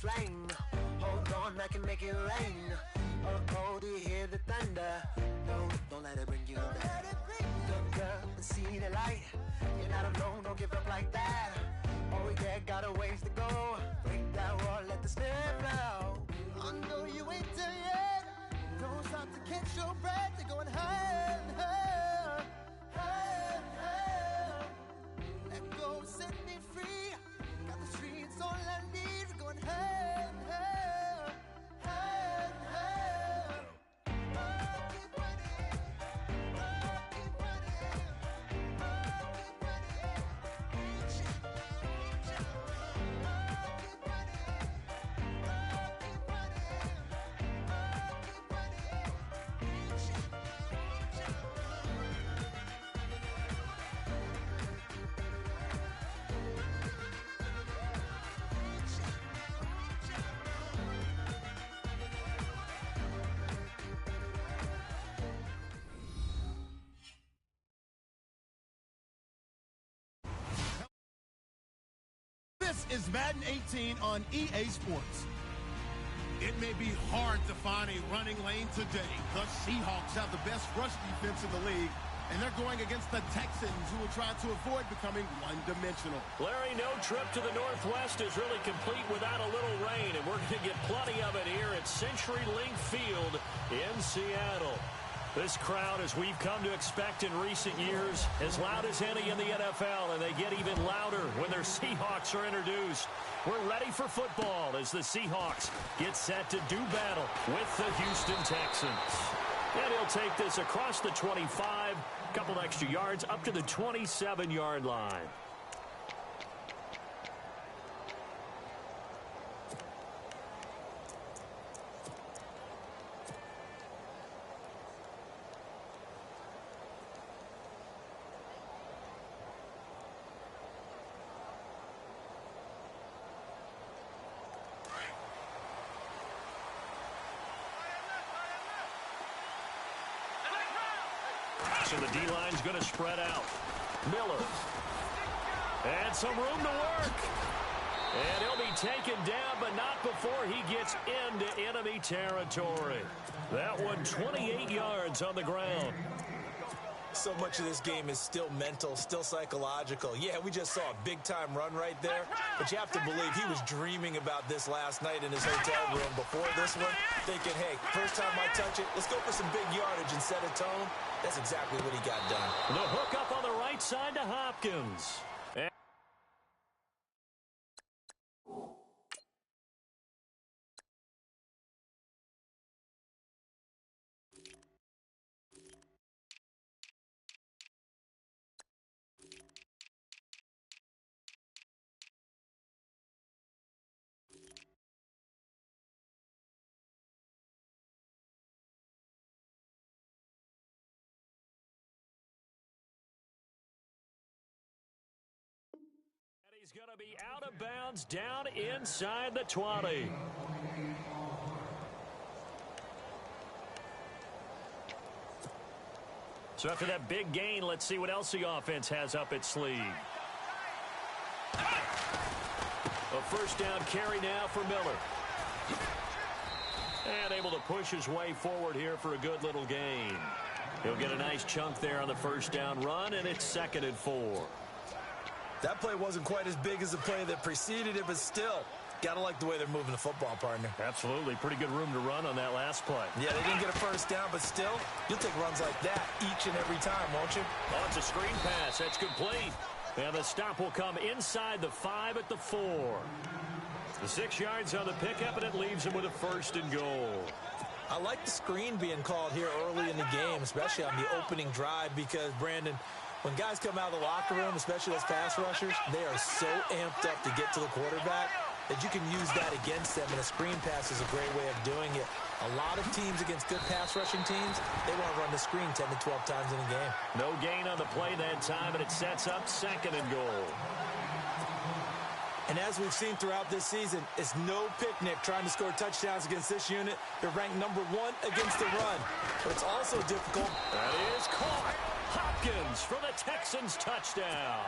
flame. Hold on, I can make it rain. Oh, do you hear the thunder? No, don't let it bring you down. Look up and see the light. You're not alone, don't give up like that. Oh yeah, got a ways to go. Break that wall, let the spirit flow. I know you ain't there yet. Don't stop to catch your breath. You're going higher and higher, higher and higher. Let go, set me free. Got the streets all I need. We're going higher and higher, higher and higher. Oh, keep running. Oh, keep running. Oh, keep running. Reach out, reach out. Oh, keep running. Oh, keep running. Oh, keep running. Reach out, reach out. This is Madden 18 on EA Sports. It may be hard to find a running lane today. The Seahawks have the best rush defense in the league, and they're going against the Texans, who will try to avoid becoming one-dimensional. Larry, no trip to the Northwest is really complete without a little rain, and we're going to get plenty of it here at CenturyLink Field in Seattle. This crowd, as we've come to expect in recent years, as loud as any in the NFL, and they get even louder when their Seahawks are introduced. We're ready for football as the Seahawks get set to do battle with the Houston Texans. And he'll take this across the 25, a couple extra yards up to the 27-yard line. So the D-line's going to spread out. Miller. And some room to work. And he'll be taken down, but not before he gets into enemy territory. That one 28 yards on the ground. So much of this game is still mental, still psychological. Yeah, we just saw a big-time run right there, but you have to believe he was dreaming about this last night in his hotel room before this one, thinking, hey, first time I touch it, let's go for some big yardage and set a tone. That's exactly what he got done. The hook up on the right side to Hopkins. He's going to be out of bounds down inside the 20. So after that big gain, let's see what else the offense has up its sleeve. A first down carry now for Miller. And able to push his way forward here for a good little gain. He'll get a nice chunk there on the first down run, and it's 2nd and 4. That play wasn't quite as big as the play that preceded it, but still, gotta like the way they're moving the football, partner. Absolutely. Pretty good room to run on that last play. Yeah, they didn't get a first down, but still, you'll take runs like that each and every time, won't you? Oh, it's a screen pass. That's complete. And the stop will come inside the 5 at the 4. The 6 yards on the pickup, and it leaves him with a 1st and goal. I like the screen being called here early in the game, especially on the opening drive, because, Brandon, when guys come out of the locker room, especially as pass rushers, they are so amped up to get to the quarterback that you can use that against them, and a screen pass is a great way of doing it. A lot of teams against good pass rushing teams, they want to run the screen 10 to 12 times in a game. No gain on the play that time, and it sets up 2nd and goal. And as we've seen throughout this season, it's no picnic trying to score touchdowns against this unit. They're ranked number 1 against the run. But it's also difficult. That is caught. Hopkins for the Texans touchdown.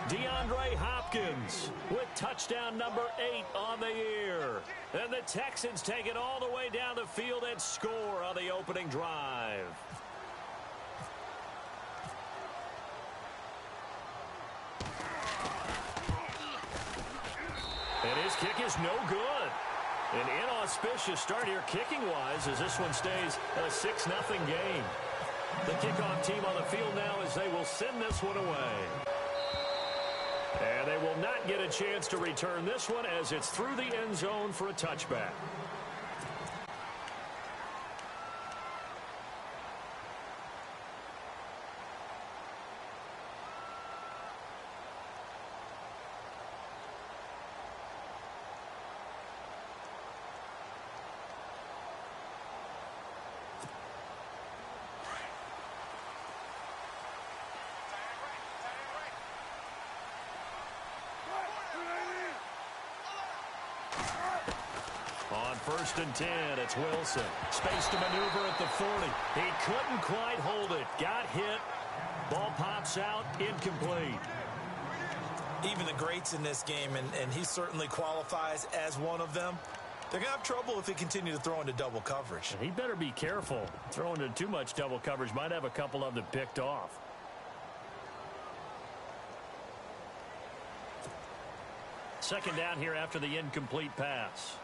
DeAndre Hopkins with touchdown number 8 on the year. And the Texans take it all the way down the field and score on the opening drive. And his kick is no good. An inauspicious start here kicking-wise as this one stays a 6-0 game. The kickoff team on the field now as they will send this one away. And they will not get a chance to return this one as it's through the end zone for a touchback. On 1st and 10, it's Wilson. Space to maneuver at the 40. He couldn't quite hold it. Got hit. Ball pops out. Incomplete. Even the greats in this game, and he certainly qualifies as one of them, they're going to have trouble if they continue to throw into double coverage. He better be careful. Throwing into too much double coverage might have a couple of them picked off. Second down here after the incomplete pass.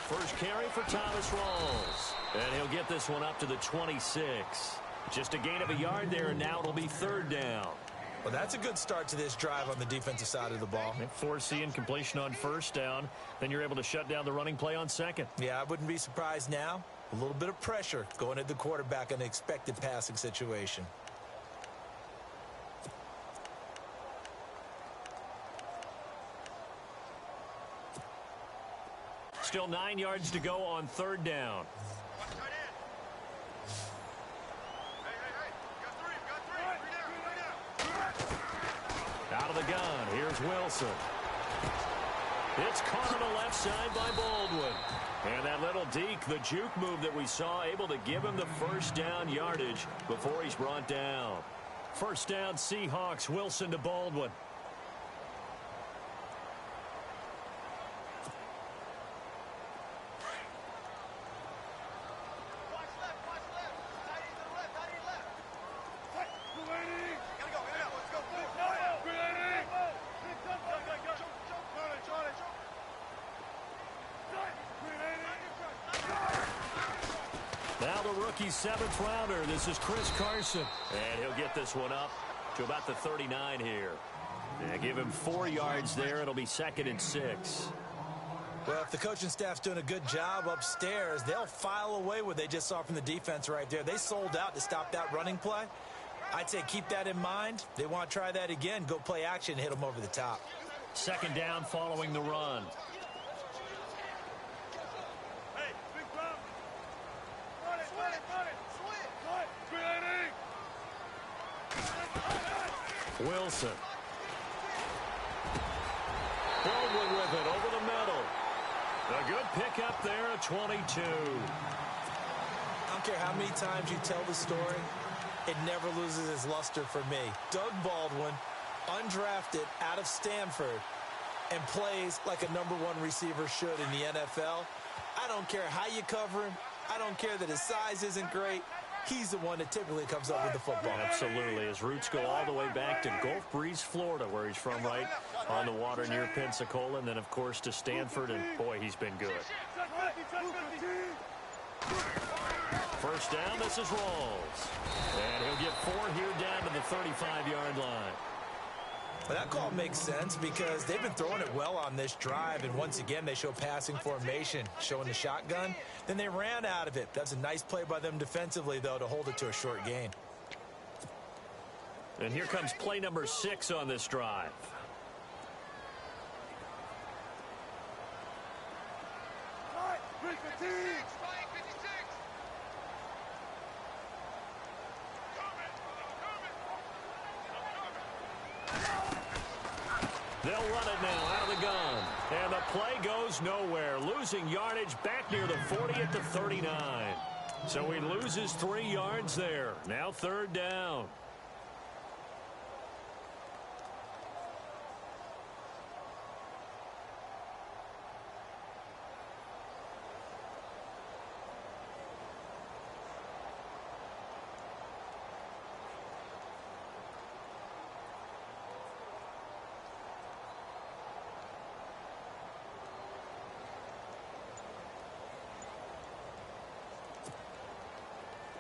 First carry for Thomas Rawls. And he'll get this one up to the 26. Just a gain of a yard there, and now it'll be 3rd down. Well, that's a good start to this drive on the defensive side of the ball. Force the incompletion on 1st down. Then you're able to shut down the running play on 2nd. Yeah, I wouldn't be surprised now. A little bit of pressure going at the quarterback in an expected passing situation. Still 9 yards to go on 3rd down. Out of the gun, here's Wilson. It's caught on the left side by Baldwin. And that little deke, the juke move that we saw, able to give him the 1st down yardage before he's brought down. 1st down, Seahawks. Wilson to Baldwin. Now the rookie 7th rounder. This is Chris Carson. And he'll get this one up to about the 39 here. And give him 4 yards there. It'll be 2nd and 6. Well, if the coaching staff's doing a good job upstairs, they'll file away what they just saw from the defense right there. They sold out to stop that running play. I'd say keep that in mind. They want to try that again. Go play action and hit them over the top. 2nd down following the run. Wilson. Baldwin with it over the middle. A good pickup there at 22. I don't care how many times you tell the story, it never loses its luster for me. Doug Baldwin, undrafted out of Stanford, and plays like a #1 receiver should in the NFL. I don't care how you cover him. I don't care that his size isn't great. He's the one that typically comes up with the football. Absolutely. His roots go all the way back to Gulf Breeze, Florida, where he's from, right on the water near Pensacola. And then, of course, to Stanford. And, boy, he's been good. 1st down, this is Rawls. And he'll get 4 here down to the 35-yard line. Well, that call makes sense because they've been throwing it well on this drive, and once again they show passing formation, showing the shotgun. Then they ran out of it. That's a nice play by them defensively, though, to hold it to a short gain. And here comes play number 6 on this drive. They'll run it now out of the gun. And the play goes nowhere. Losing yardage back near the 40 at the 39. So he loses 3 yards there. Now 3rd down.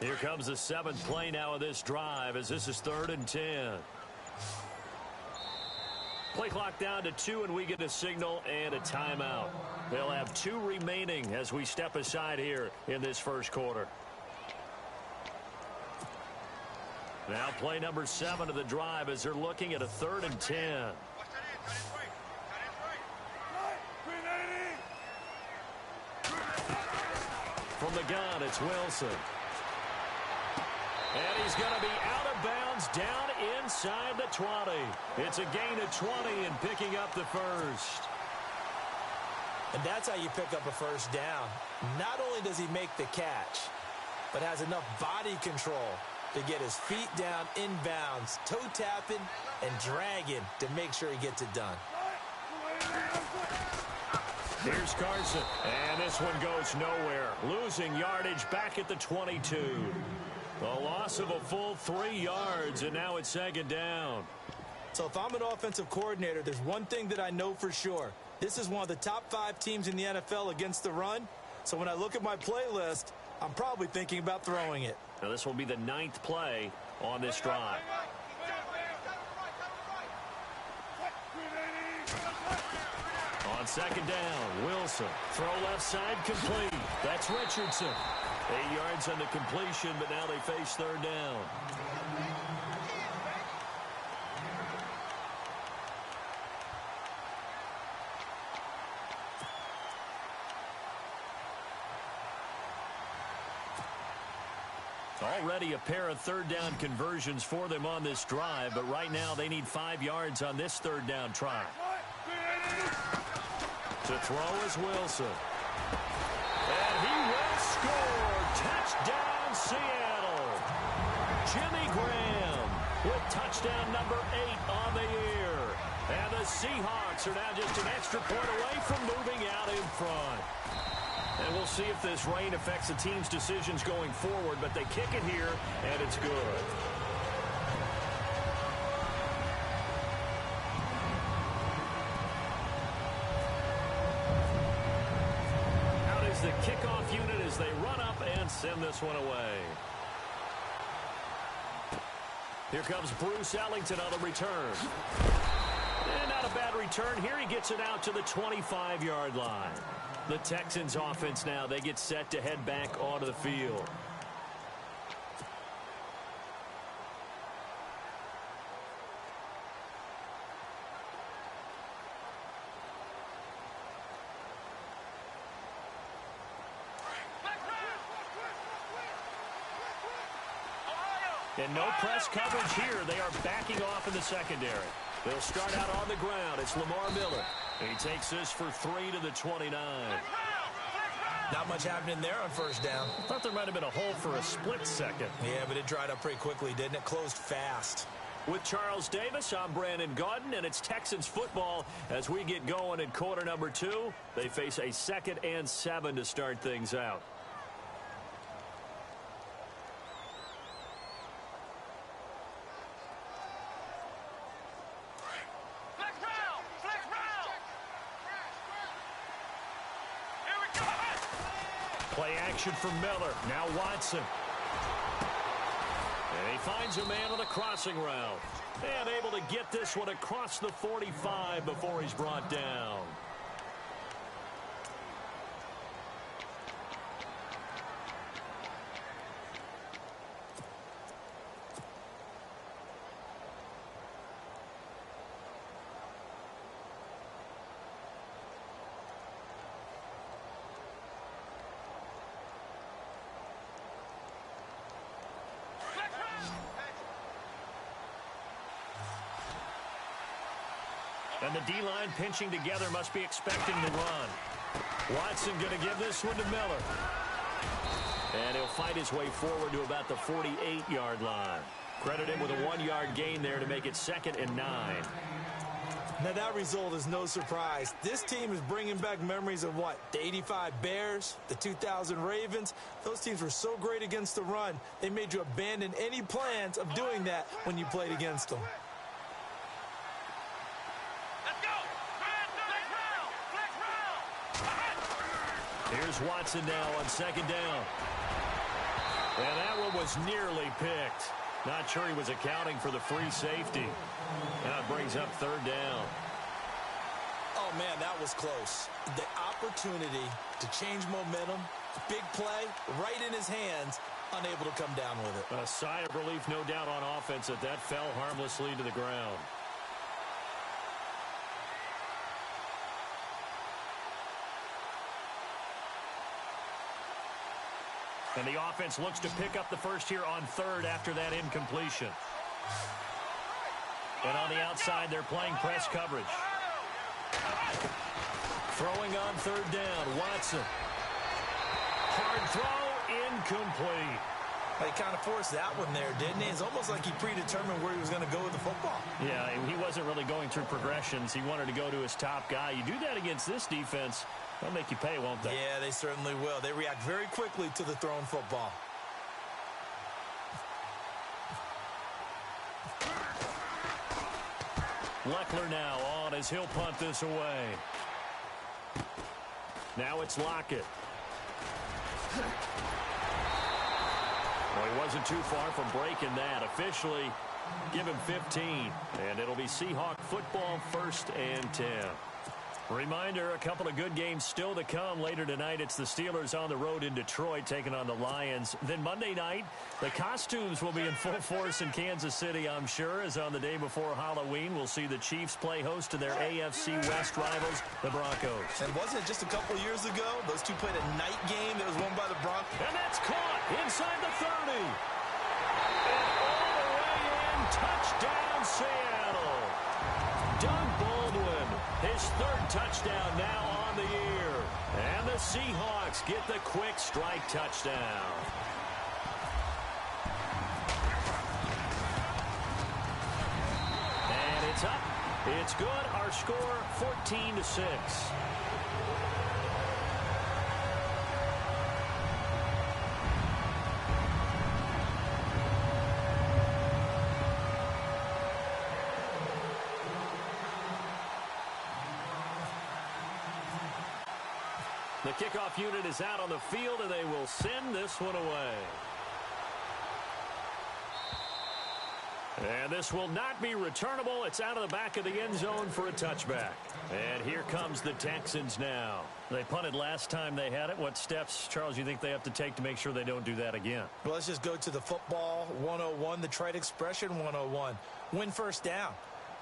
Here comes the 7th play now of this drive as this is 3rd and 10. Play clock down to 2 and we get a signal and a timeout. They'll have 2 remaining as we step aside here in this first quarter. Now play number 7 of the drive as they're looking at a 3rd and 10. From the gun, it's Wilson. And he's going to be out of bounds down inside the 20. It's a gain of 20 and picking up the first. And that's how you pick up a first down. Not only does he make the catch, but has enough body control to get his feet down inbounds, toe tapping and dragging to make sure he gets it done. Here's Carson. And this one goes nowhere. Losing yardage back at the 22. A loss of a full 3 yards, and now it's 2nd down. So if I'm an offensive coordinator, there's one thing that I know for sure. This is one of the top 5 teams in the NFL against the run. So when I look at my playlist, I'm probably thinking about throwing it. Now this will be the 9th play on this drive. On 2nd down, Wilson. Throw left side complete. That's Richardson. 8 yards on the completion, but now they face 3rd down. Already a pair of 3rd down conversions for them on this drive, but right now they need 5 yards on this 3rd down try. To throw is Wilson. And he will score. Touchdown, Seattle. Jimmy Graham with touchdown number 8 on the year. And the Seahawks are now just an extra point away from moving out in front. And we'll see if this rain affects the team's decisions going forward, but they kick it here, and it's good. Out is the kickoff unit as they run up and send this one away. Here comes Bruce Ellington on the return. And not a bad return here. He gets it out to the 25-yard line. The Texans offense now, they get set to head back onto the field. And no press coverage here. They are backing off in the secondary. They'll start out on the ground. It's Lamar Miller. He takes this for 3 to the 29. Not much happening there on first down. Thought there might have been a hole for a split second. Yeah, but it dried up pretty quickly, didn't it? Closed fast. With Charles Davis, I'm Brandon Gaudin, and it's Texans football as we get going in quarter number 2. They face a 2nd and 7 to start things out. Play action for Miller. Now Watson. And he finds a man on the crossing route. And able to get this one across the 45 before he's brought down. And the D-line pinching together must be expecting the run. Watson going to give this one to Miller. And he'll fight his way forward to about the 48-yard line. Credit him with a 1-yard gain there to make it 2nd and 9. Now, that result is no surprise. This team is bringing back memories of what? The 85 Bears, the 2000 Ravens. Those teams were so great against the run, they made you abandon any plans of doing that when you played against them. Here's Watson now on 2nd down. And that one was nearly picked. Not sure he was accounting for the free safety. Now it brings up 3rd down. Oh, man, that was close. The opportunity to change momentum, big play, right in his hands, unable to come down with it. A sigh of relief, no doubt, on offense that fell harmlessly to the ground. And the offense looks to pick up the first here on 3rd after that incompletion. And on the outside, they're playing press coverage. Throwing on 3rd down, Watson. Hard throw, incomplete. He kind of forced that one there, didn't he? It's almost like he predetermined where he was going to go with the football. Yeah, he wasn't really going through progressions. He wanted to go to his top guy. You do that against this defense, they'll make you pay, won't they? Yeah, they certainly will. They react very quickly to the thrown football. Leckler now on as he'll punt this away. Now it's Lockett. Well, he wasn't too far from breaking that. Officially, give him 15. And it'll be Seahawk football, 1st and 10. Reminder, a couple of good games still to come. Later tonight, it's the Steelers on the road in Detroit taking on the Lions. Then Monday night, the costumes will be in full force in Kansas City, I'm sure, as on the day before Halloween, we'll see the Chiefs play host to their AFC West rivals, the Broncos. And wasn't it just a couple of years ago, those two played a night game that was won by the Broncos? And that's caught inside the 30. And all the way in, touchdown Seattle. Doug Baldwin, his 3rd touchdown now on the year. And the Seahawks get the quick strike touchdown. And it's up. It's good. Our score, 14-6. The kickoff unit is out on the field, and they will send this one away. And this will not be returnable. It's out of the back of the end zone for a touchback. And here comes the Texans now. They punted last time they had it. What steps, Charles, you think they have to take to make sure they don't do that again? Well, let's just go to the football 101, the trade expression 101. Win 1st down.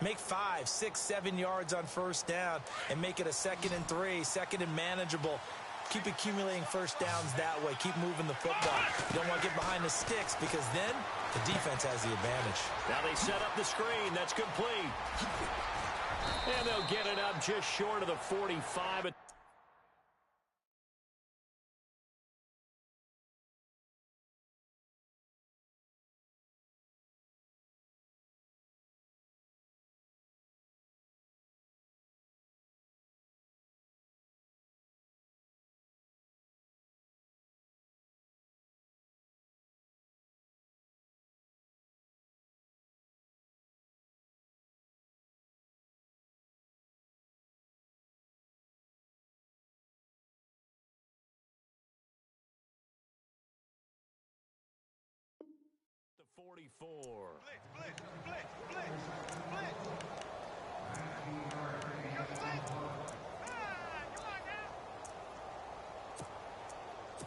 Make 5, 6, 7 yards on 1st down and make it a 2nd and 3, 2nd and manageable. Keep accumulating 1st downs that way. Keep moving the football. You don't want to get behind the sticks because then the defense has the advantage. Now they set up the screen. That's complete. And they'll get it up just short of the 45. The 44. Blitz.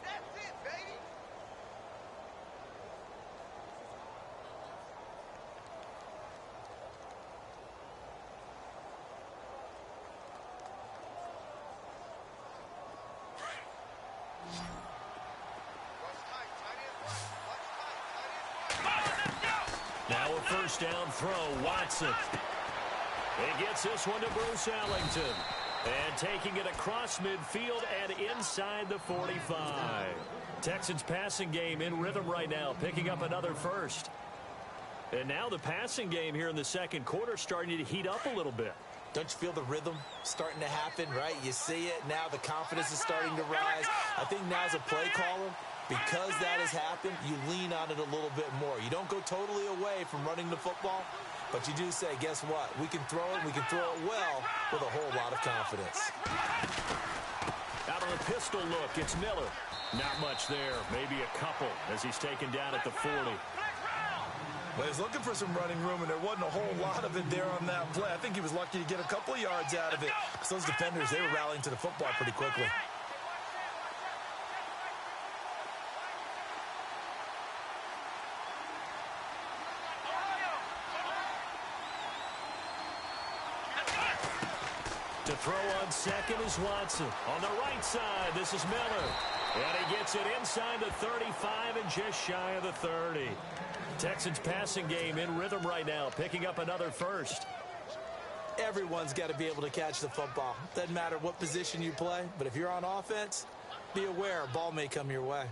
That's it, baby. Now a 1st down throw, Watson. He gets this one to Bruce Ellington. And taking it across midfield and inside the 45. Texans passing game in rhythm right now, picking up another first. And now the passing game here in the second quarter starting to heat up a little bit. Don't you feel the rhythm starting to happen, right? You see it now. The confidence is starting to rise. I think now as a play caller, because that has happened, you lean on it a little bit more. You don't go totally away from running the football, but you do say, guess what? We can throw it. We can throw it well with a whole lot of confidence. Out of the pistol look, it's Miller. Not much there. Maybe a couple as he's taken down at the 40. Well, he's looking for some running room, and there wasn't a whole lot of it there on that play. I think he was lucky to get a couple of yards out of it. So those defenders, they were rallying to the football pretty quickly. To throw on second is Watson. On the right side, this is Miller. And he gets it inside the 35 and just shy of the 30. Texans passing game in rhythm right now, picking up another first. Everyone's got to be able to catch the football. Doesn't matter what position you play, but if you're on offense, be aware a ball may come your way.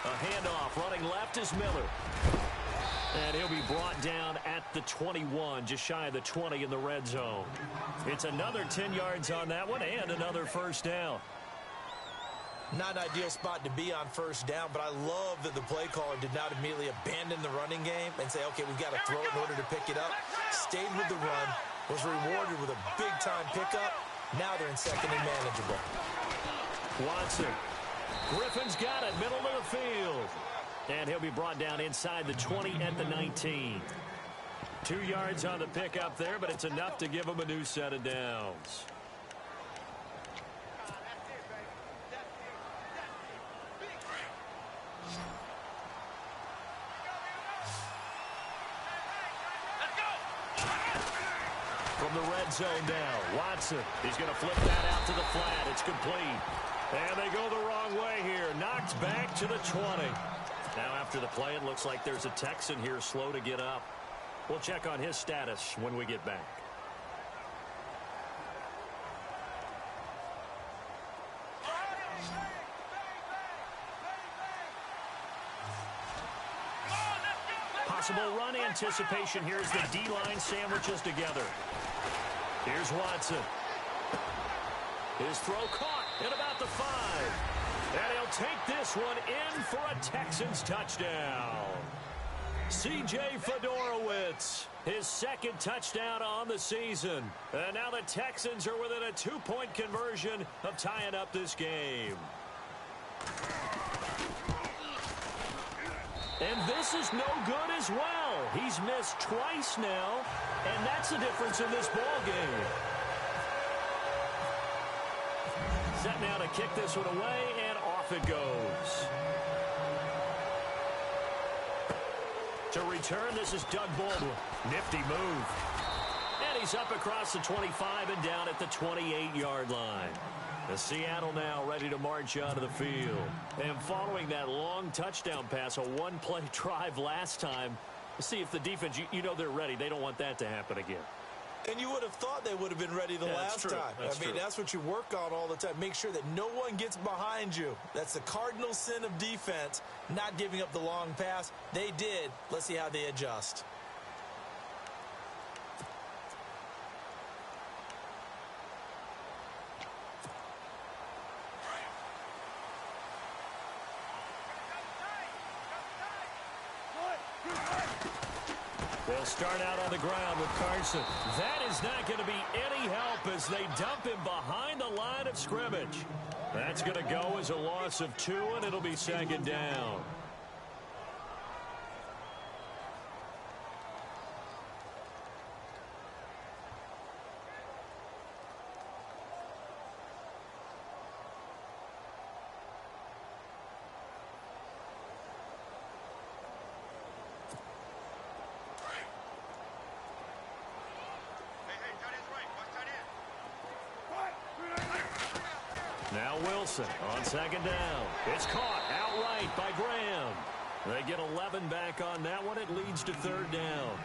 A handoff running left is Miller. And he'll be brought down at the 21, just shy of the 20 in the red zone. It's another 10 yards on that one and another first down. Not an ideal spot to be on first down, but I love that the play caller did not immediately abandon the running game and say, okay, we've got to throw it in order to pick it up. Stayed with the run, was rewarded with a big-time pickup. Now they're in second and manageable. Watson. Griffin's got it, middle of the field. And he'll be brought down inside the 20 at the 19. 2 yards on the pickup there, but it's enough to give him a new set of downs. From the red zone now, Watson. He's going to flip that out to the flat. It's complete. And they go the wrong way here. Knocked back to the 20. Now after the play, it looks like there's a Texan here slow to get up. We'll check on his status when we get back. Possible run anticipation here as the D-line sandwiches together. Here's Watson. His throw caught at about the 5. And he'll take this one in for a Texans touchdown. C.J. Fedorowicz, his second touchdown on the season. And now the Texans are within a 2-point conversion of tying up this game. And this is no good as well. He's missed twice now, and that's the difference in this ball game. Set now to kick this one away, and off it goes. To return, this is Doug Baldwin. Nifty move. And he's up across the 25 and down at the 28-yard line. The Seattle now ready to march onto the field. And following that long touchdown pass, a one-play drive last time, see if the defense, you know they're ready. They don't want that to happen again. And you would have thought they would have been ready the last time. That's what you work on all the time. Make sure that no one gets behind you. That's the cardinal sin of defense, not giving up the long pass. They did. Let's see how they adjust. They'll start out on the ground with Carson. That is not going to be any help as they dump him behind the line of scrimmage. That's going to go as a loss of 2, and it'll be second down. Now Wilson on second down. It's caught outright by Graham. They get 11 back on that one. It leads to third down.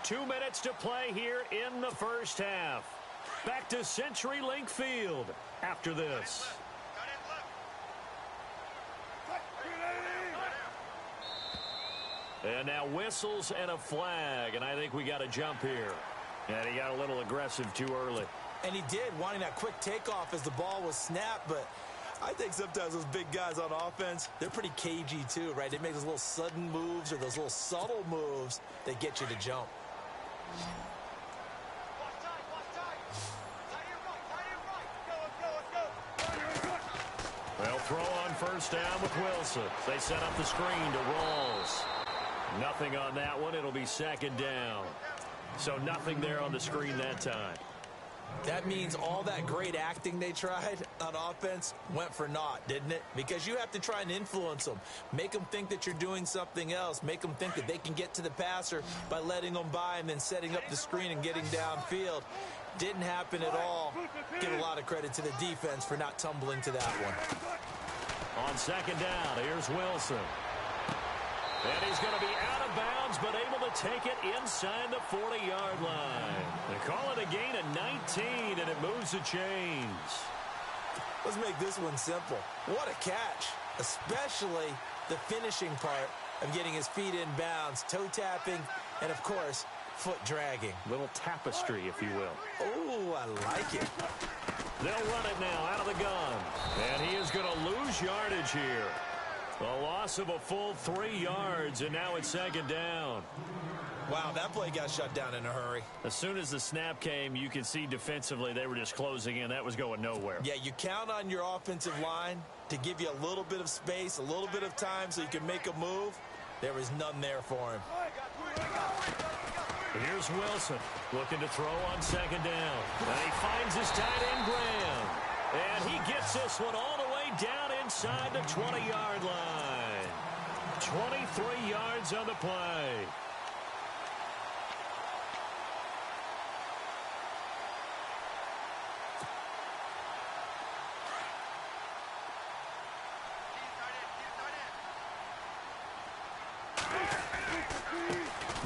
Two minutes to play here in the first half. Back to CenturyLink Field after this. And now whistles and a flag, and I think we got a jump here. And he got a little aggressive too early. And he did, wanting that quick takeoff as the ball was snapped, but I think sometimes those big guys on offense, they're pretty cagey too, right? They make those little sudden moves or those little subtle moves that get you to jump. They'll throw on first down with Wilson. They set up the screen to Rawls. Nothing on that one. It'll be second down. So nothing there on the screen that time. That means all that great acting they tried on offense went for naught, didn't it? Because you have to try and influence them. Make them think that you're doing something else. Make them think that they can get to the passer by letting them by and then setting up the screen and getting downfield. Didn't happen at all. Give a lot of credit to the defense for not tumbling to that one. On second down, here's Wilson. And he's going to be out of bounds, but able to take it inside the 40-yard line. They call it a gain of 19, and it moves the chains. Let's make this one simple. What a catch, especially the finishing part of getting his feet in bounds, toe tapping, and, of course, foot dragging. Little tapestry, if you will. Oh, I like it. They'll run it now out of the gun. And he is going to lose yardage here. A loss of a full 3 yards, and now it's second down. Wow, that play got shut down in a hurry. As soon as the snap came, you could see defensively they were just closing in. That was going nowhere. Yeah, you count on your offensive line to give you a little bit of space, a little bit of time so you can make a move. There was none there for him. Here's Wilson looking to throw on second down. And he finds his tight end, Graham. And he gets this one all the way down inside the 20-yard line. 23 yards on the play.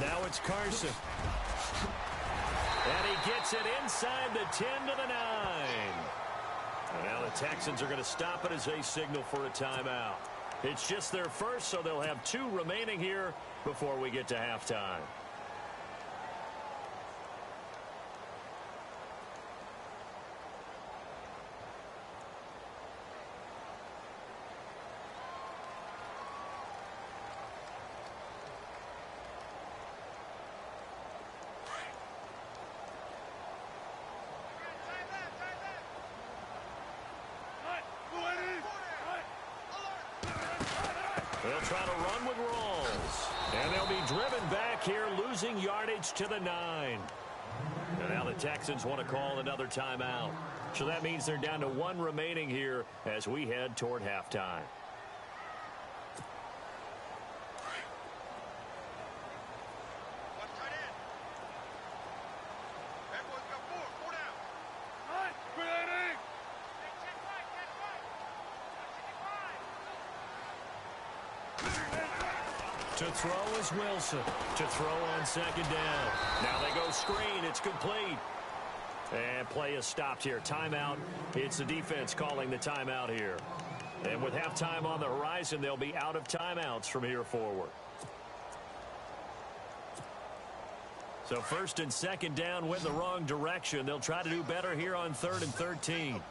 Now it's Carson. And he gets it inside the 10 to the 9. And now the Texans are going to stop it as they signal for a timeout. It's just their first, so they'll have 2 remaining here before we get to halftime. They'll try to run with Rawls. And they'll be driven back here, losing yardage to the 9. And now the Texans want to call another timeout. So that means they're down to 1 remaining here as we head toward halftime. To throw is Wilson. To throw on second down. Now they go screen. It's complete. And play is stopped here. Timeout. It's the defense calling the timeout here. And with halftime on the horizon, they'll be out of timeouts from here forward. So first and second down went the wrong direction. They'll try to do better here on 3rd and 13.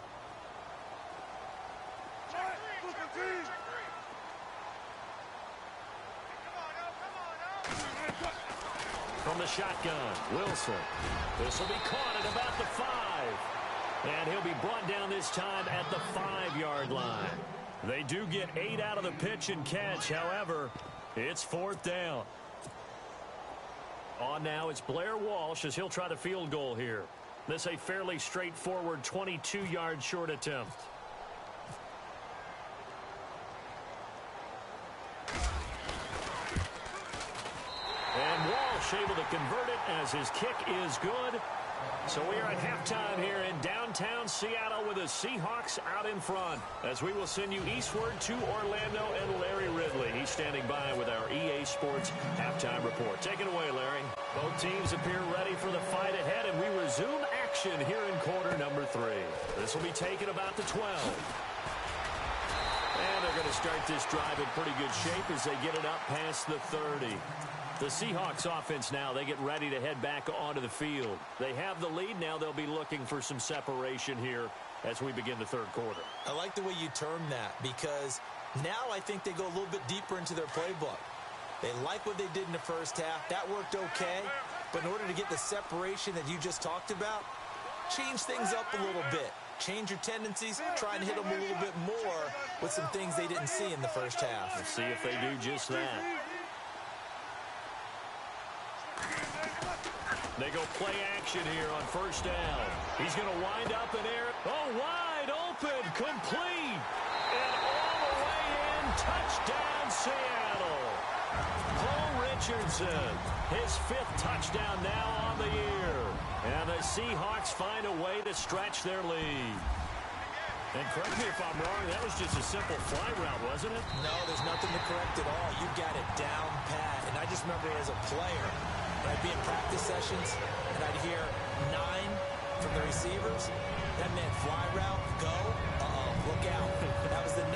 From the shotgun, Wilson. This will be caught at about the 5. And he'll be brought down this time at the 5-yard line. They do get 8 out of the pitch and catch. However, it's 4th down. On now, it's Blair Walsh as he'll try to field goal here. This a fairly straightforward 22-yard short attempt. Walsh able to convert it as his kick is good. So we are at halftime here in downtown Seattle with the Seahawks out in front, as we will send you eastward to Orlando and Larry Ridley. He's standing by with our EA Sports halftime report. Take it away, Larry. Both teams appear ready for the fight ahead, and we resume action here in quarter number 3. This will be taken about the 12. And they're going to start this drive in pretty good shape as they get it up past the 30. The Seahawks offense now, they get ready to head back onto the field. They have the lead. Now they'll be looking for some separation here as we begin the third quarter. I like the way you term that, because now I think they go a little bit deeper into their playbook. They like what they did in the first half. That worked okay. But in order to get the separation that you just talked about, change things up a little bit. Change your tendencies, try and hit them a little bit more with some things they didn't see in the first half. Let's see if they do just that. They go play action here on first down. He's going to wind up in air. Oh, wide open, complete. And all the way in, touchdown Seattle. Cole Richardson, his 5th touchdown now on the year. And the Seahawks find a way to stretch their lead. And correct me if I'm wrong, that was just a simple fly route, wasn't it? No, there's nothing to correct at all. You got it down pat. And I just remember as a player, when I'd be in practice sessions and I'd hear 9 from the receivers, that meant fly route, go, look out. That was the 9,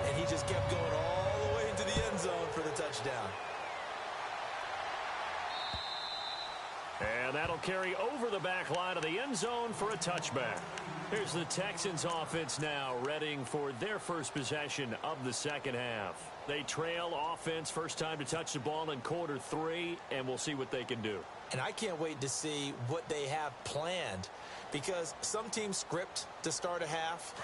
and he just kept going all the way into the end zone for the touchdown. And that'll carry over the back line of the end zone for a touchback. Here's the Texans offense now, readying for their first possession of the second half. They trail offense, first time to touch the ball in quarter 3, and we'll see what they can do. And I can't wait to see what they have planned, because some teams script to start a half.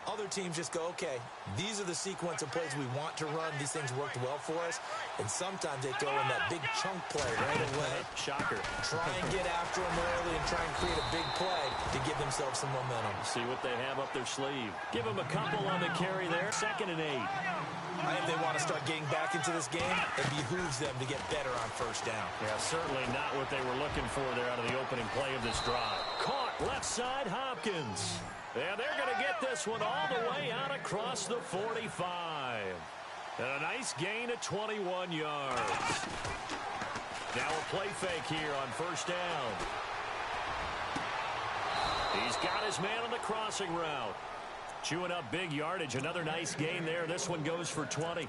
Other teams just go, okay, these are the sequence of plays we want to run. These things worked well for us. And sometimes they throw in that big chunk play right away. Shocker. Try and get after them early and try and create a big play to give themselves some momentum. See what they have up their sleeve. Give them a couple on the carry there. 2nd and 8. If they want to start getting back into this game, it behooves them to get better on first down. Yeah, certainly not what they were looking for there out of the opening play of this drive. Caught left side, Hopkins. And they're going to get this one all the way out across the 45. And a nice gain of 21 yards. Now a play fake here on first down. He's got his man on the crossing route. Chewing up big yardage. Another nice gain there. This one goes for 20.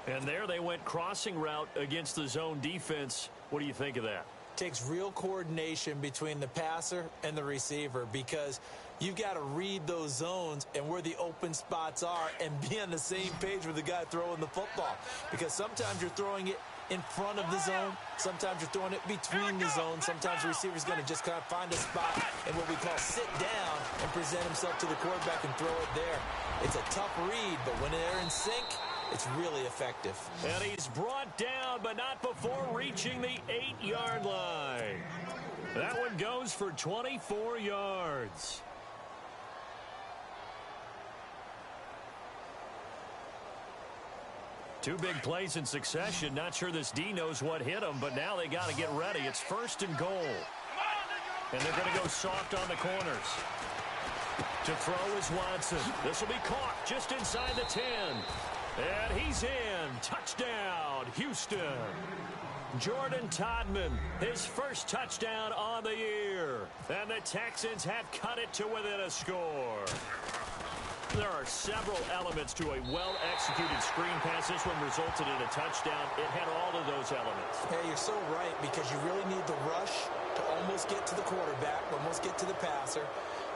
And there they went crossing route against the zone defense. What do you think of that? Takes real coordination between the passer and the receiver, because you've got to read those zones and where the open spots are and be on the same page with the guy throwing the football. Because sometimes you're throwing it in front of the zone. Sometimes you're throwing it between the zones. Sometimes the receiver's going to just kind of find a spot and what we call sit down and present himself to the quarterback and throw it there. It's a tough read, but when they're in sync, it's really effective. And he's brought down, but not before reaching the 8-yard line. That one goes for 24 yards. Two big plays in succession. Not sure this D knows what hit him, but now they got to get ready. It's 1st and goal. And they're going to go soft on the corners. To throw is Watson. This will be caught just inside the 10. And he's in. Touchdown, Houston. Jordan Todman, his first touchdown on the year. And the Texans have cut it to within a score. There are several elements to a well-executed screen pass. This one resulted in a touchdown. It had all of those elements. Hey, you're so right, because you really need the rush to almost get to the quarterback, almost get to the passer.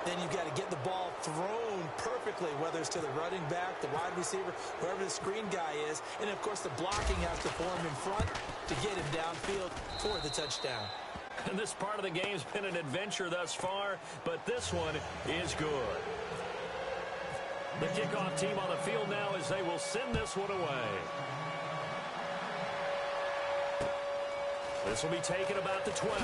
Then you've got to get the ball thrown perfectly, whether it's to the running back, the wide receiver, whoever the screen guy is. And, of course, the blocking has to form in front to get him downfield for the touchdown. And this part of the game's been an adventure thus far, but this one is good. The kickoff team on the field now as they will send this one away. This will be taken about the 12.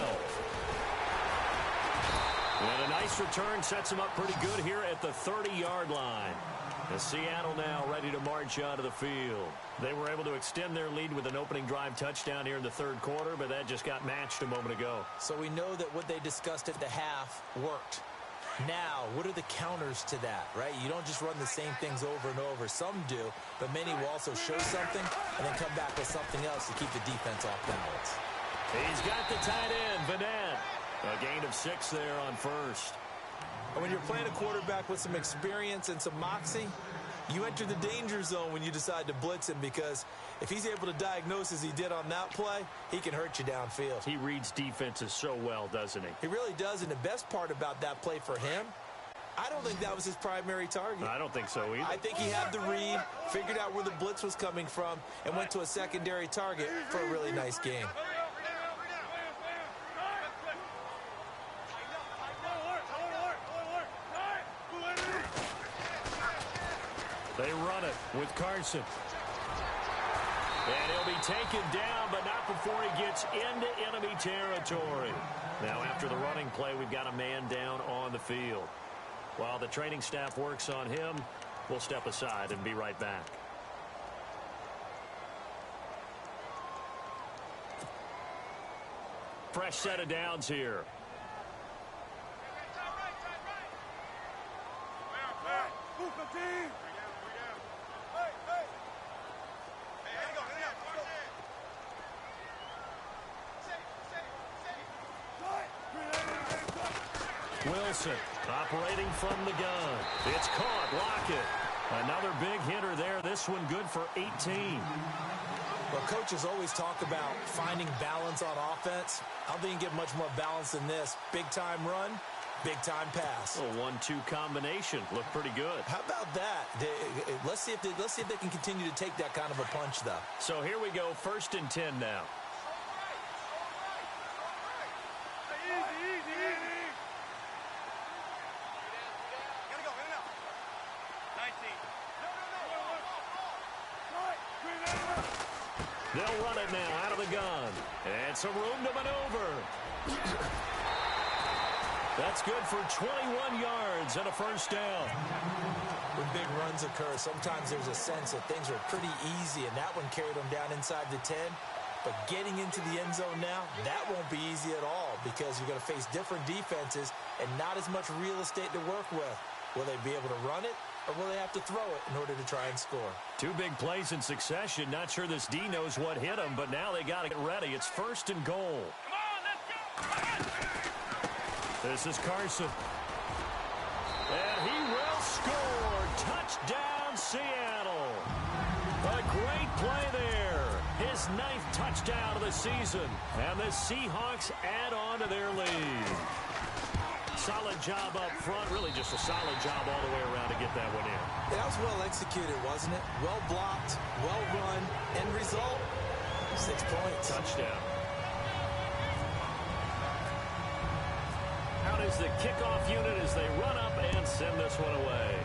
And a nice return sets him up pretty good here at the 30-yard line. And Seattle now ready to march onto the field. They were able to extend their lead with an opening drive touchdown here in the third quarter, but that just got matched a moment ago. So we know that what they discussed at the half worked. Now, what are the counters to that, right? You don't just run the same things over and over. Some do, but many will also show something and then come back with something else to keep the defense off balance. He's got the tight end, Vanette. A gain of 6 there on first. And when you're playing a quarterback with some experience and some moxie, you enter the danger zone when you decide to blitz him, because if he's able to diagnose as he did on that play, he can hurt you downfield. He reads defenses so well, doesn't he? He really does, and the best part about that play for him, I don't think that was his primary target. I don't think so either. I think he had the read, figured out where the blitz was coming from, and went to a secondary target for a really nice game. They run it with Carson. And he'll be taken down, but not before he gets into enemy territory. Now, after the running play, we've got a man down on the field. While the training staff works on him, we'll step aside and be right back. Fresh set of downs here. Wilson operating from the gun. It's caught. Lockett. Another big hitter there. This one good for 18. Well, coaches always talk about finding balance on offense. I don't think you can get much more balance than this. Big-time run, big-time pass. A 1-2 combination. Looked pretty good. How about that? Let's see if they can continue to take that kind of a punch, though. So here we go, 1st and 10 now. They'll run it now out of the gun. And some room to maneuver. That's good for 21 yards and a first down. When big runs occur, sometimes there's a sense that things are pretty easy, and that one carried them down inside the 10. But getting into the end zone now, that won't be easy at all, because you're going to face different defenses and not as much real estate to work with. Will they be able to run it, or will they have to throw it in order to try and score? 2 big plays in succession. Not sure this D knows what hit him, but now they got to get ready. It's 1st and goal. This is Carson. And he will score. Touchdown, Seattle. A great play there. His 9th touchdown of the season. And the Seahawks add on to their lead. Solid job up front. Really just a solid job all the way around to get that one in. That was well executed, wasn't it? Well blocked, well run. End result, 6 points. Touchdown. Out is the kickoff unit as they run up and send this one away.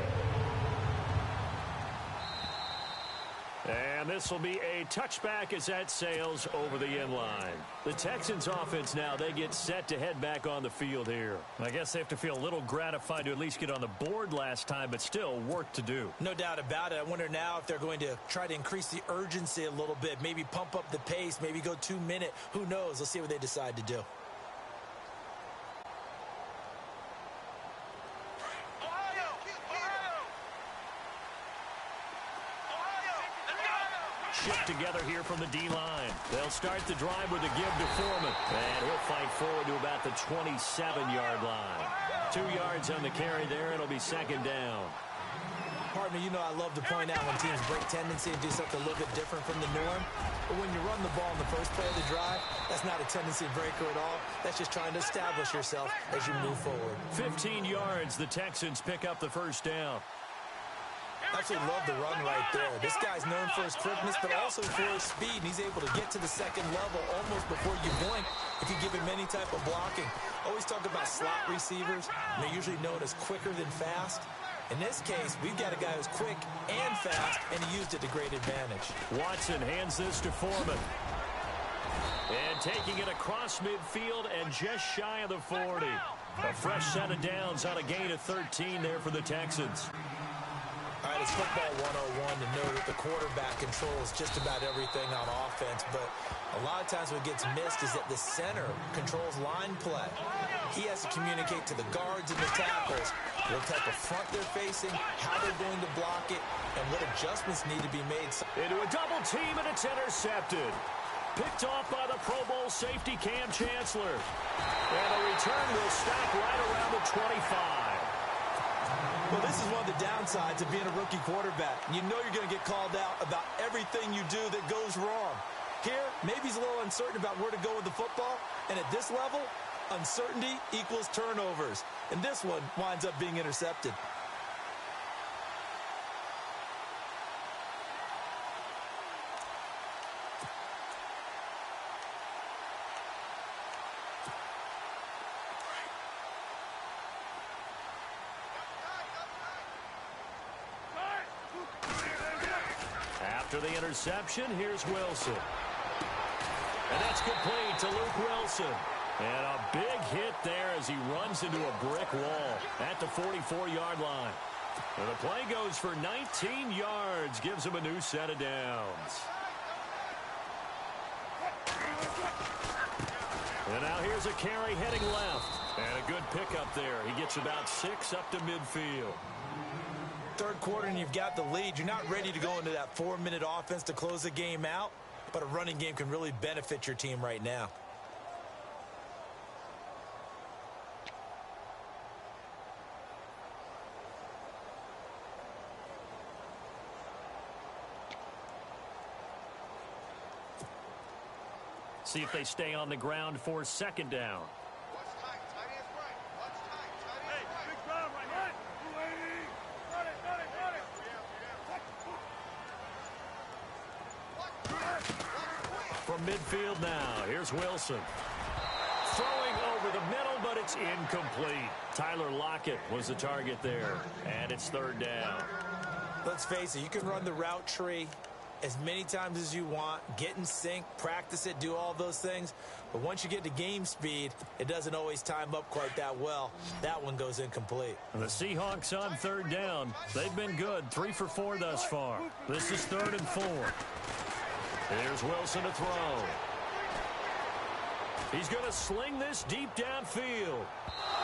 And this will be a touchback as that sails over the end line. The Texans offense now, they get set to head back on the field here. I guess they have to feel a little gratified to at least get on the board last time, but still work to do. No doubt about it. I wonder now if they're going to try to increase the urgency a little bit, maybe pump up the pace, maybe go 2-minute. Who knows? Let's see what they decide to do. Shift together here from the D-line. They'll start the drive with a give to Foreman. And he'll fight forward to about the 27-yard line. 2 yards on the carry there. It'll be 2nd down. Partner, you know I love to point out when teams break tendency and do something a little bit different from the norm. But when you run the ball in the first play of the drive, that's not a tendency breaker at all. That's just trying to establish yourself as you move forward. 15 yards. The Texans pick up the first down. Absolutely love the run right there. This guy's known for his quickness, but also for his speed. And he's able to get to the second level almost before you blink if you give him any type of blocking. Always talk about slot receivers, and they're usually known as quicker than fast. In this case, we've got a guy who's quick and fast, and he used it to great advantage. Watson hands this to Foreman. And taking it across midfield and just shy of the 40. A fresh set of downs on a gain of 13 there for the Texans. All right, it's football 101 to know that the quarterback controls just about everything on offense, but a lot of times what gets missed is that the center controls line play. He has to communicate to the guards and the tackles what type of front they're facing, how they're going to block it, and what adjustments need to be made. Into a double team, and it's intercepted. Picked off by the Pro Bowl safety Cam Chancellor. And the return will stop right around the 25. Well, this is one of the downsides of being a rookie quarterback. You know you're going to get called out about everything you do that goes wrong. Here, maybe he's a little uncertain about where to go with the football. And at this level, uncertainty equals turnovers. And this one winds up being intercepted. After the interception, here's Wilson. And that's complete to Luke Wilson. And a big hit there as he runs into a brick wall at the 44-yard line. And the play goes for 19 yards, gives him a new set of downs. And now here's a carry heading left. And a good pickup there. He gets about 6 up to midfield. Third quarter and you've got the lead. You're not ready to go into that 4-minute offense to close the game out, but a running game can really benefit your team right now. See if they stay on the ground for second down. Watch tight. Tight ends right. Watch tight. Tight ends right. Big ground right here. From midfield now, here's Wilson. Throwing over the middle, but it's incomplete. Tyler Lockett was the target there, and it's third down. Let's face it, you can run the route tree as many times as you want, get in sync, practice it, do all those things. But once you get to game speed, it doesn't always time up quite that well. That one goes incomplete. The Seahawks on third down. They've been good, 3 for 4 thus far. This is 3rd and 4. Here's Wilson to throw. He's going to sling this deep downfield.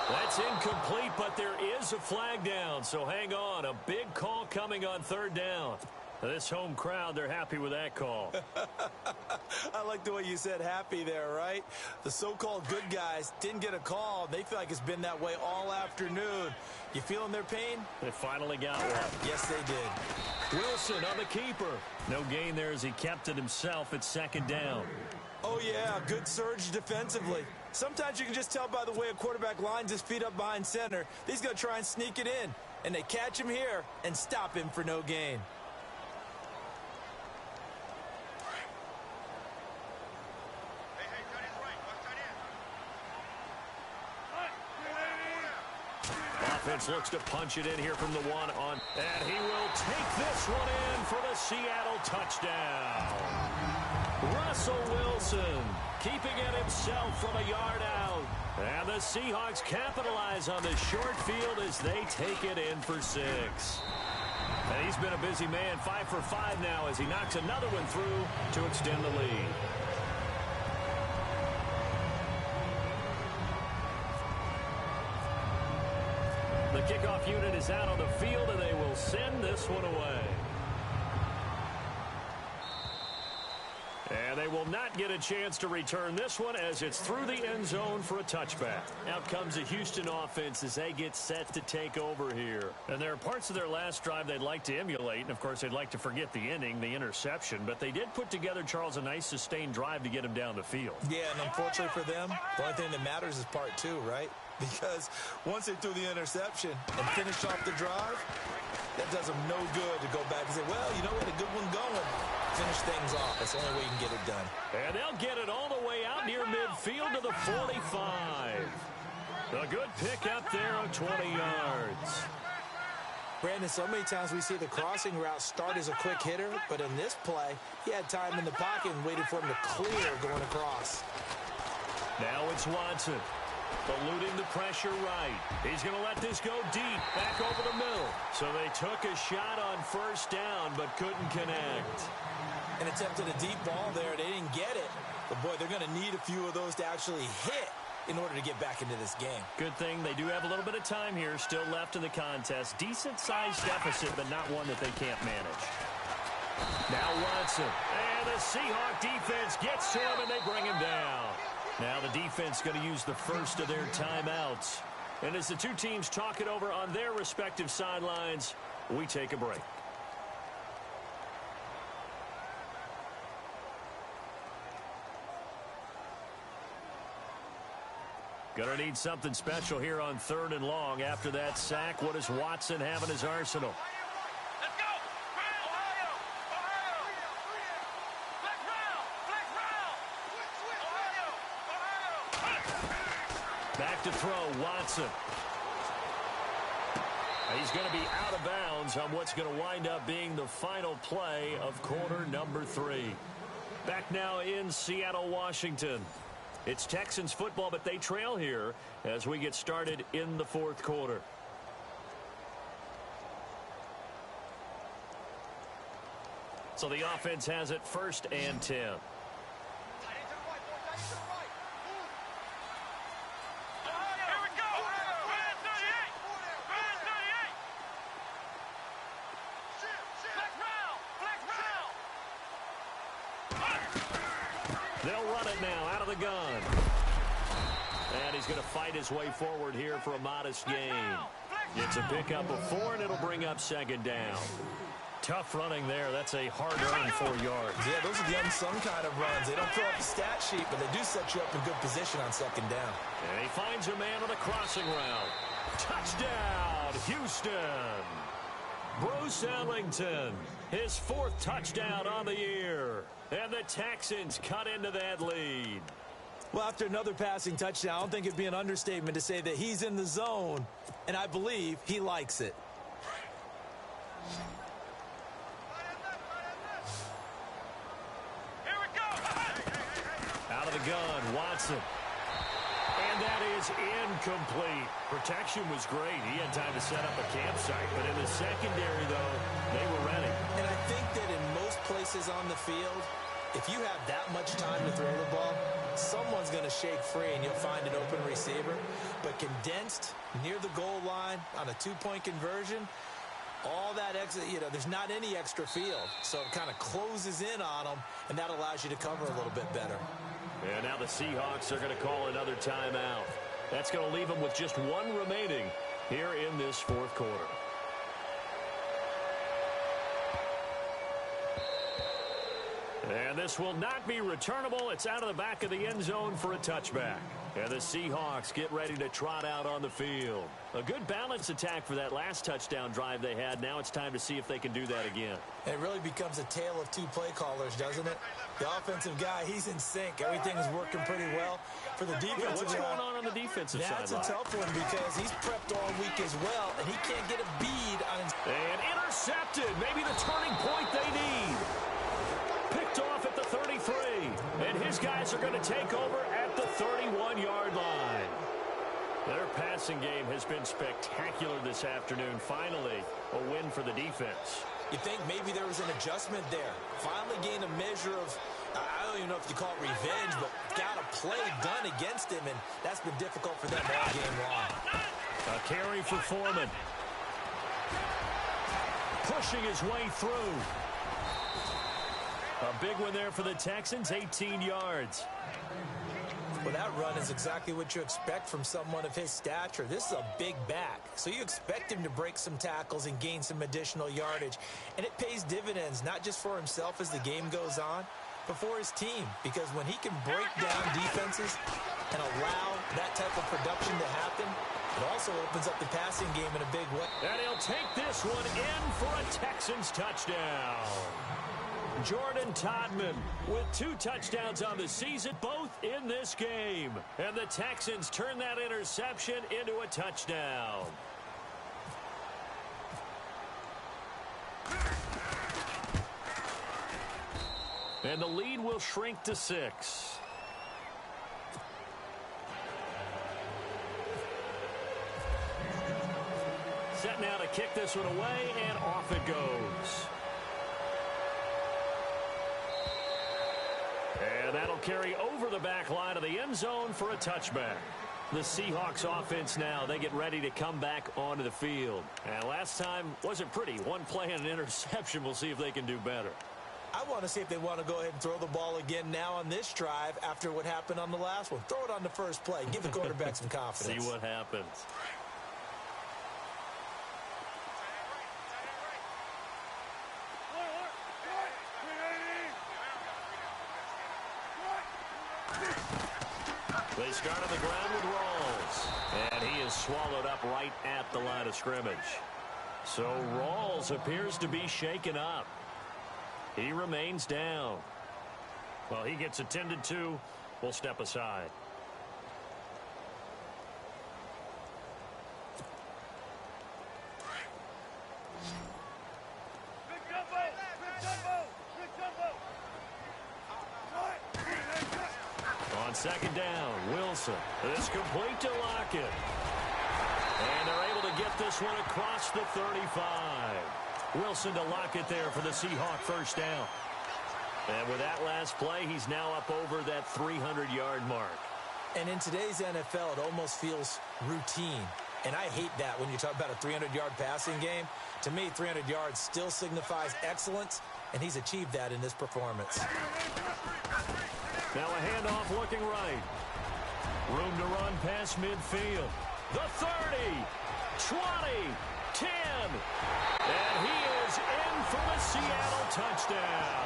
That's incomplete, but there is a flag down, so hang on. A big call coming on third down. This home crowd, they're happy with that call. I like the way you said happy there, right? The so-called good guys didn't get a call. They feel like it's been that way all afternoon. You feeling their pain? They finally got one. Yes, they did. Wilson on the keeper. No gain there as he kept it himself at second down. Oh, yeah, good surge defensively. Sometimes you can just tell by the way a quarterback lines his feet up behind center. He's going to try and sneak it in. And they catch him here and stop him for no gain. Offense looks to punch it in here from the 1 on. And he will take this one in for the Seattle touchdown. Russell Wilson keeping it himself from a yard out. And the Seahawks capitalize on this short field as they take it in for 6. And he's been a busy man, 5 for 5 now as he knocks another one through to extend the lead. The kickoff unit is out on the field, and they will send this one away. And they will not get a chance to return this one as it's through the end zone for a touchback. Out comes the Houston offense as they get set to take over here. And there are parts of their last drive they'd like to emulate, and of course they'd like to forget the inning, the interception, but they did put together, Charles, a nice sustained drive to get him down the field. Yeah, and unfortunately for them, the only thing that matters is part 2, right? Because once they threw the interception and finished off the drive, that does them no good to go back and say, well, you know what, a good one going. Finish things off. That's the only way you can get it done. And they'll get it all the way out near midfield to the 45. A good pick up there of 20 yards. Brandon, so many times we see the crossing route start as a quick hitter, but in this play, he had time in the pocket and waited for him to clear going across. Now it's Watson. Eluding the pressure right. He's going to let this go deep, back over the middle. So they took a shot on first down, but couldn't connect. And attempted a deep ball there. They didn't get it. But, boy, they're going to need a few of those to actually hit in order to get back into this game. Good thing they do have a little bit of time here still left in the contest. Decent-sized deficit, but not one that they can't manage. Now Watson. And the Seahawk defense gets to him, and they bring him down. Now the defense going to use the first of their timeouts. And as the two teams talk it over on their respective sidelines, we take a break. Going to need something special here on 3rd and long. After that sack, what does Watson have in his arsenal? Let's go! Ohio! Ohio! Black round! Black round! Ohio! Back to throw, Watson. He's going to be out of bounds on what's going to wind up being the final play of quarter number 3. Back now in Seattle, Washington. It's Texans football, but they trail here as we get started in the 4th quarter. So the offense has it 1st and 10. They'll run it now out of the gun. And he's going to fight his way forward here for a modest gain. It's a pickup of 4, and it'll bring up 2nd down. Tough running there. That's a hard-earned 4 yards. Yeah, those are the unsung kind of runs. They don't fill up the stat sheet, but they do set you up in good position on 2nd down. And he finds a man on the crossing route. Touchdown, Houston. Bruce Ellington, his 4th touchdown on the year. And the Texans cut into that lead. Well, after another passing touchdown, I don't think it'd be an understatement to say that he's in the zone, and I believe he likes it. Here we go! Out of the gun, Watson. And that is incomplete. Protection was great. He had time to set up a campsite. But in the secondary, though, they were ready. And I think that in most places on the field, if you have that much time to throw the ball, someone's going to shake free and you'll find an open receiver. But condensed near the goal line on a 2-point conversion, all that extra, there's not any extra field. So it kind of closes in on them, and that allows you to cover a little bit better. And now the Seahawks are going to call another timeout. That's going to leave them with just 1 remaining here in this 4th quarter. And this will not be returnable. It's out of the back of the end zone for a touchback. And the Seahawks get ready to trot out on the field. A good balance attack for that last touchdown drive they had. Now it's time to see if they can do that again. And it really becomes a tale of 2 play callers, doesn't it? The offensive guy, he's in sync. Everything is working pretty well. For the defensive what's guy, going on the defensive side? That's a tough one because he's prepped all week as well, and he can't get a bead on his... And intercepted. Maybe the turning point they need. Picked off at the 33. And his guys are going to take over at the 31-yard line. Their passing game has been spectacular this afternoon. Finally, a win for the defense. You think maybe there was an adjustment there. Finally gained a measure of, I don't even know if you call it revenge, but got a play done against him, and that's been difficult for them all game long. A carry for Foreman. Pushing his way through. A big one there for the Texans, 18 yards. Well, that run is exactly what you expect from someone of his stature. This is a big back, so you expect him to break some tackles and gain some additional yardage. And it pays dividends, not just for himself as the game goes on, but for his team. Because when he can break down defenses and allow that type of production to happen, it also opens up the passing game in a big way. And he'll take this one in for a Texans touchdown. Jordan Todman with 2 touchdowns on the season, both in this game. And the Texans turn that interception into a touchdown. And the lead will shrink to 6. set now to kick this one away, and off it goes. And that'll carry over the back line of the end zone for a touchback. The Seahawks offense now, they get ready to come back onto the field. And last time wasn't pretty. One play and an interception. We'll see if they can do better. I want to see if they want to go ahead and throw the ball again now on this drive after what happened on the last one. Throw it on the first play. Give the quarterback some confidence. See what happens. They start on the ground with Rawls. And he is swallowed up right at the line of scrimmage. So Rawls appears to be shaken up. He remains down. Well, he gets attended to. We'll step aside. On second down, Wilson. This complete to Lockett. And they're able to get this one across the 35. Wilson to Lockett there for the Seahawk first down. And with that last play, he's now up over that 300-yard mark. And in today's NFL, it almost feels routine. And I hate that when you talk about a 300-yard passing game. To me, 300 yards still signifies excellence, and he's achieved that in this performance. Now a handoff looking right. Room to run past midfield. The 30, 20, 10. And he is in for the Seattle touchdown.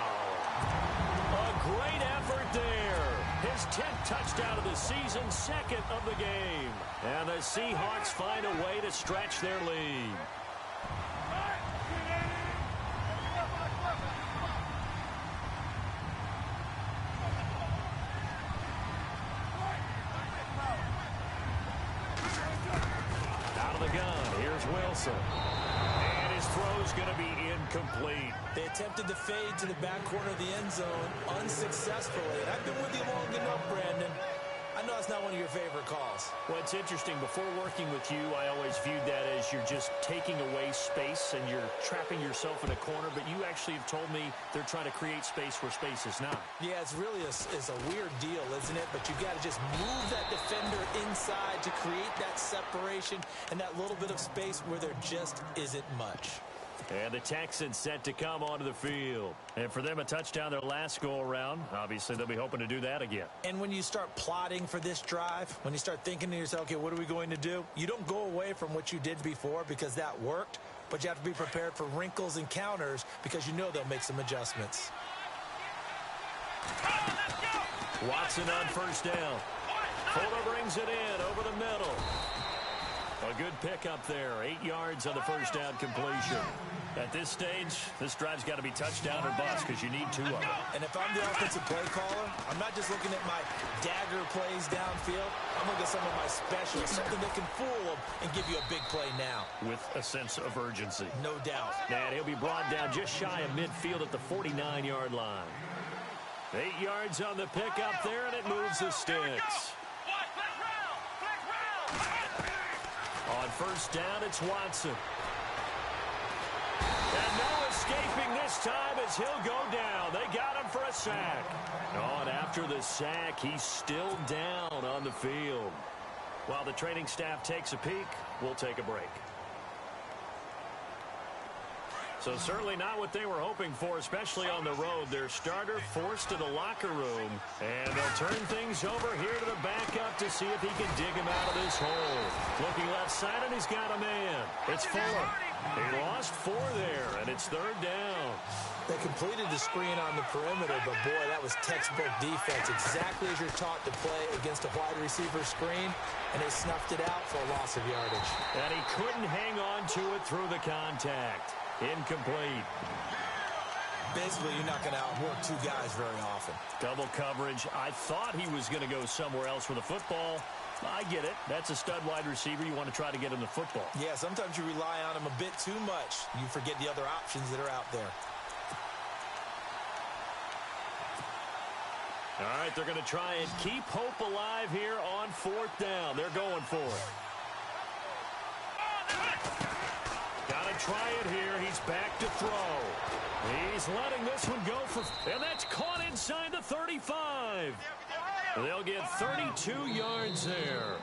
A great effort there. His 10th touchdown of the season, second of the game. And the Seahawks find a way to stretch their lead. Out of the gun, here's Wilson. And his throw's going to be incomplete. They attempted to fade to the back corner of the end zone unsuccessfully. And I've been with you long enough, Brandon. I know it's not one of your favorite calls. Well, it's interesting. Before working with you, I always viewed that as you're just taking away space and you're trapping yourself in a corner. But you actually have told me they're trying to create space where space is not. Yeah, it's really a weird deal, isn't it? But you got to just move that defender inside to create that separation and that little bit of space where there just isn't much. And the Texans set to come onto the field. And for them, a touchdown their last go-around. Obviously, they'll be hoping to do that again. And when you start plotting for this drive, when you start thinking to yourself, okay, what are we going to do? You don't go away from what you did before because that worked, but you have to be prepared for wrinkles and counters because you know they'll make some adjustments. Watson on first down. Fuller brings it in over the middle. A good pickup there. 8 yards on the first down completion. At this stage, this drive's got to be touchdown or bust because you need 2 of them. And if I'm the offensive play caller, I'm not just looking at my dagger plays downfield. I'm looking at some of my specials, something that can fool them and give you a big play now. With a sense of urgency. No doubt. And he'll be brought down just shy of midfield at the 49-yard line. 8 yards on the pickup there, and it moves the sticks. On first down, it's Watson. And no escaping this time as he'll go down. They got him for a sack. Oh, and after the sack, he's still down on the field. While the training staff takes a peek, we'll take a break. So certainly not what they were hoping for, especially on the road. Their starter forced to the locker room. And they'll turn things over here to the backup to see if he can dig him out of this hole. Looking left side, and he's got a man. It's Fuller. He lost 4 there, and it's third down. They completed the screen on the perimeter, but boy, that was textbook defense. Exactly as you're taught to play against a wide receiver screen, and they snuffed it out for a loss of yardage. And he couldn't hang on to it through the contact. Incomplete. Basically, you're not going to outwork 2 guys very often. Double coverage. I thought he was going to go somewhere else with the football. I get it. That's a stud wide receiver. You want to try to get him the football. Yeah, sometimes you rely on him a bit too much. You forget the other options that are out there. All right, they're going to try and keep hope alive here on fourth down. They're going for it. try it here. He's back to throw. He's letting this one go for, and that's caught inside the 35. They'll get 32 yards there.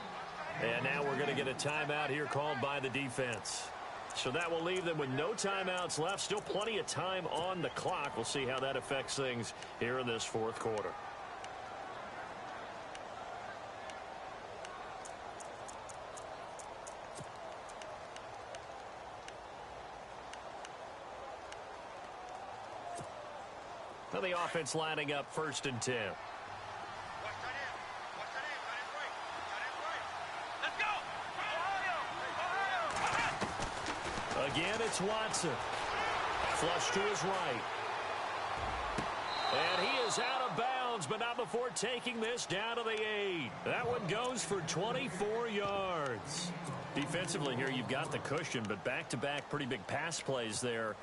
And now we're going to get a timeout here called by the defense. So that will leave them with no timeouts left. Still plenty of time on the clock. We'll see how that affects things here in this fourth quarter. Now the offense lining up 1st and 10. Again, it's Watson. Flush to his right. And he is out of bounds, but not before taking this down to the 8. That one goes for 24 yards. Defensively here, you've got the cushion, but back-to-back pretty big pass plays there.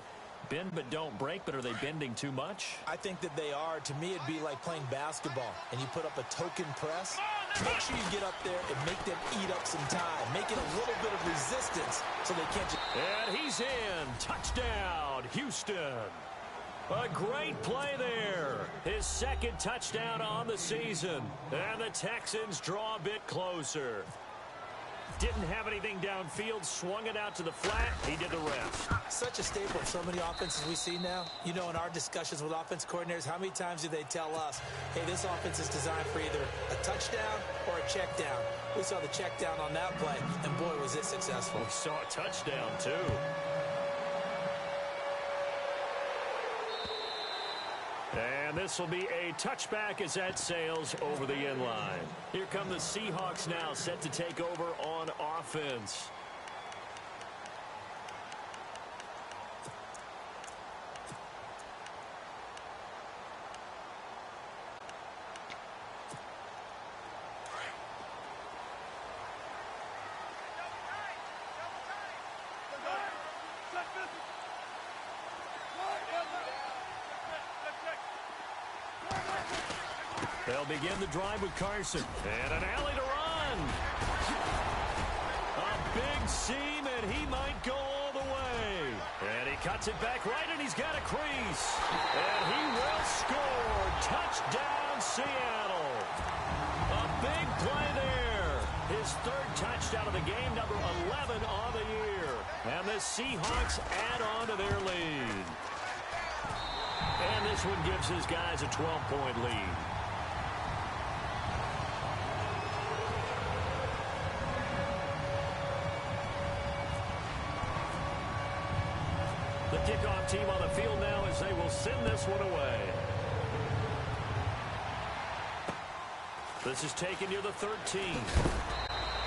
Bend but don't break, but are they bending too much? I think that they are. To me, it'd be like playing basketball, and you put up a token press. Make sure you get up there and make them eat up some time. Make it a little bit of resistance so they can't just... And he's in. Touchdown, Houston. A great play there. His 2nd touchdown on the season. And the Texans draw a bit closer. Didn't have anything downfield, swung it out to the flat. He did the rest. Such a staple of so many offenses we see now. You know, in our discussions with offense coordinators, how many times do they tell us, hey, this offense is designed for either a touchdown or a check down. We saw the check down on that play, and boy, was it successful. We saw a touchdown, too. And this will be a touchback as that sails over the end line. Here come the Seahawks now, set to take over on offense. They'll begin the drive with Carson. And an alley to run. A big seam, and he might go all the way. And he cuts it back right, and he's got a crease. And he will score. Touchdown, Seattle. A big play there. His 3rd touchdown of the game, number 11 on the year. And the Seahawks add on to their lead. And this one gives his guys a 12-point lead. The kickoff team on the field now as they will send this one away. This is taken near the 13.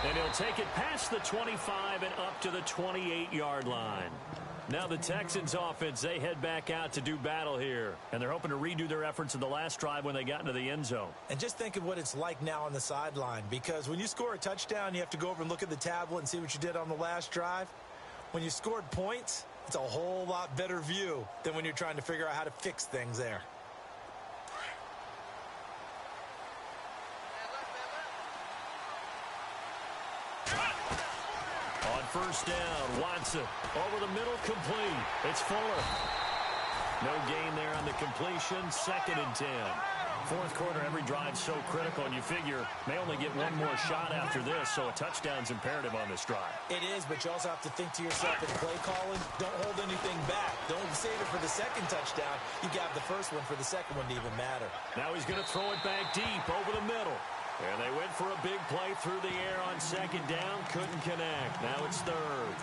And he'll take it past the 25 and up to the 28-yard line. Now the Texans offense, they head back out to do battle here. And they're hoping to redo their efforts in the last drive when they got into the end zone. And just think of what it's like now on the sideline. Because when you score a touchdown, you have to go over and look at the tablet and see what you did on the last drive. When you scored points, it's a whole lot better view than when you're trying to figure out how to fix things there. On 1st down, Watson over the middle, complete. It's Fuller. No gain there on the completion. 2nd and 10. Fourth quarter, every drive so critical, and you figure may only get one more shot after this, so a touchdown's imperative on this drive. It is, but you also have to think to yourself in play calling, don't hold anything back. Don't save it for the 2nd touchdown. You got the first one for the 2nd one to even matter. Now he's going to throw it back deep over the middle. And they went for a big play through the air on 2nd down. Couldn't connect. Now it's 3rd.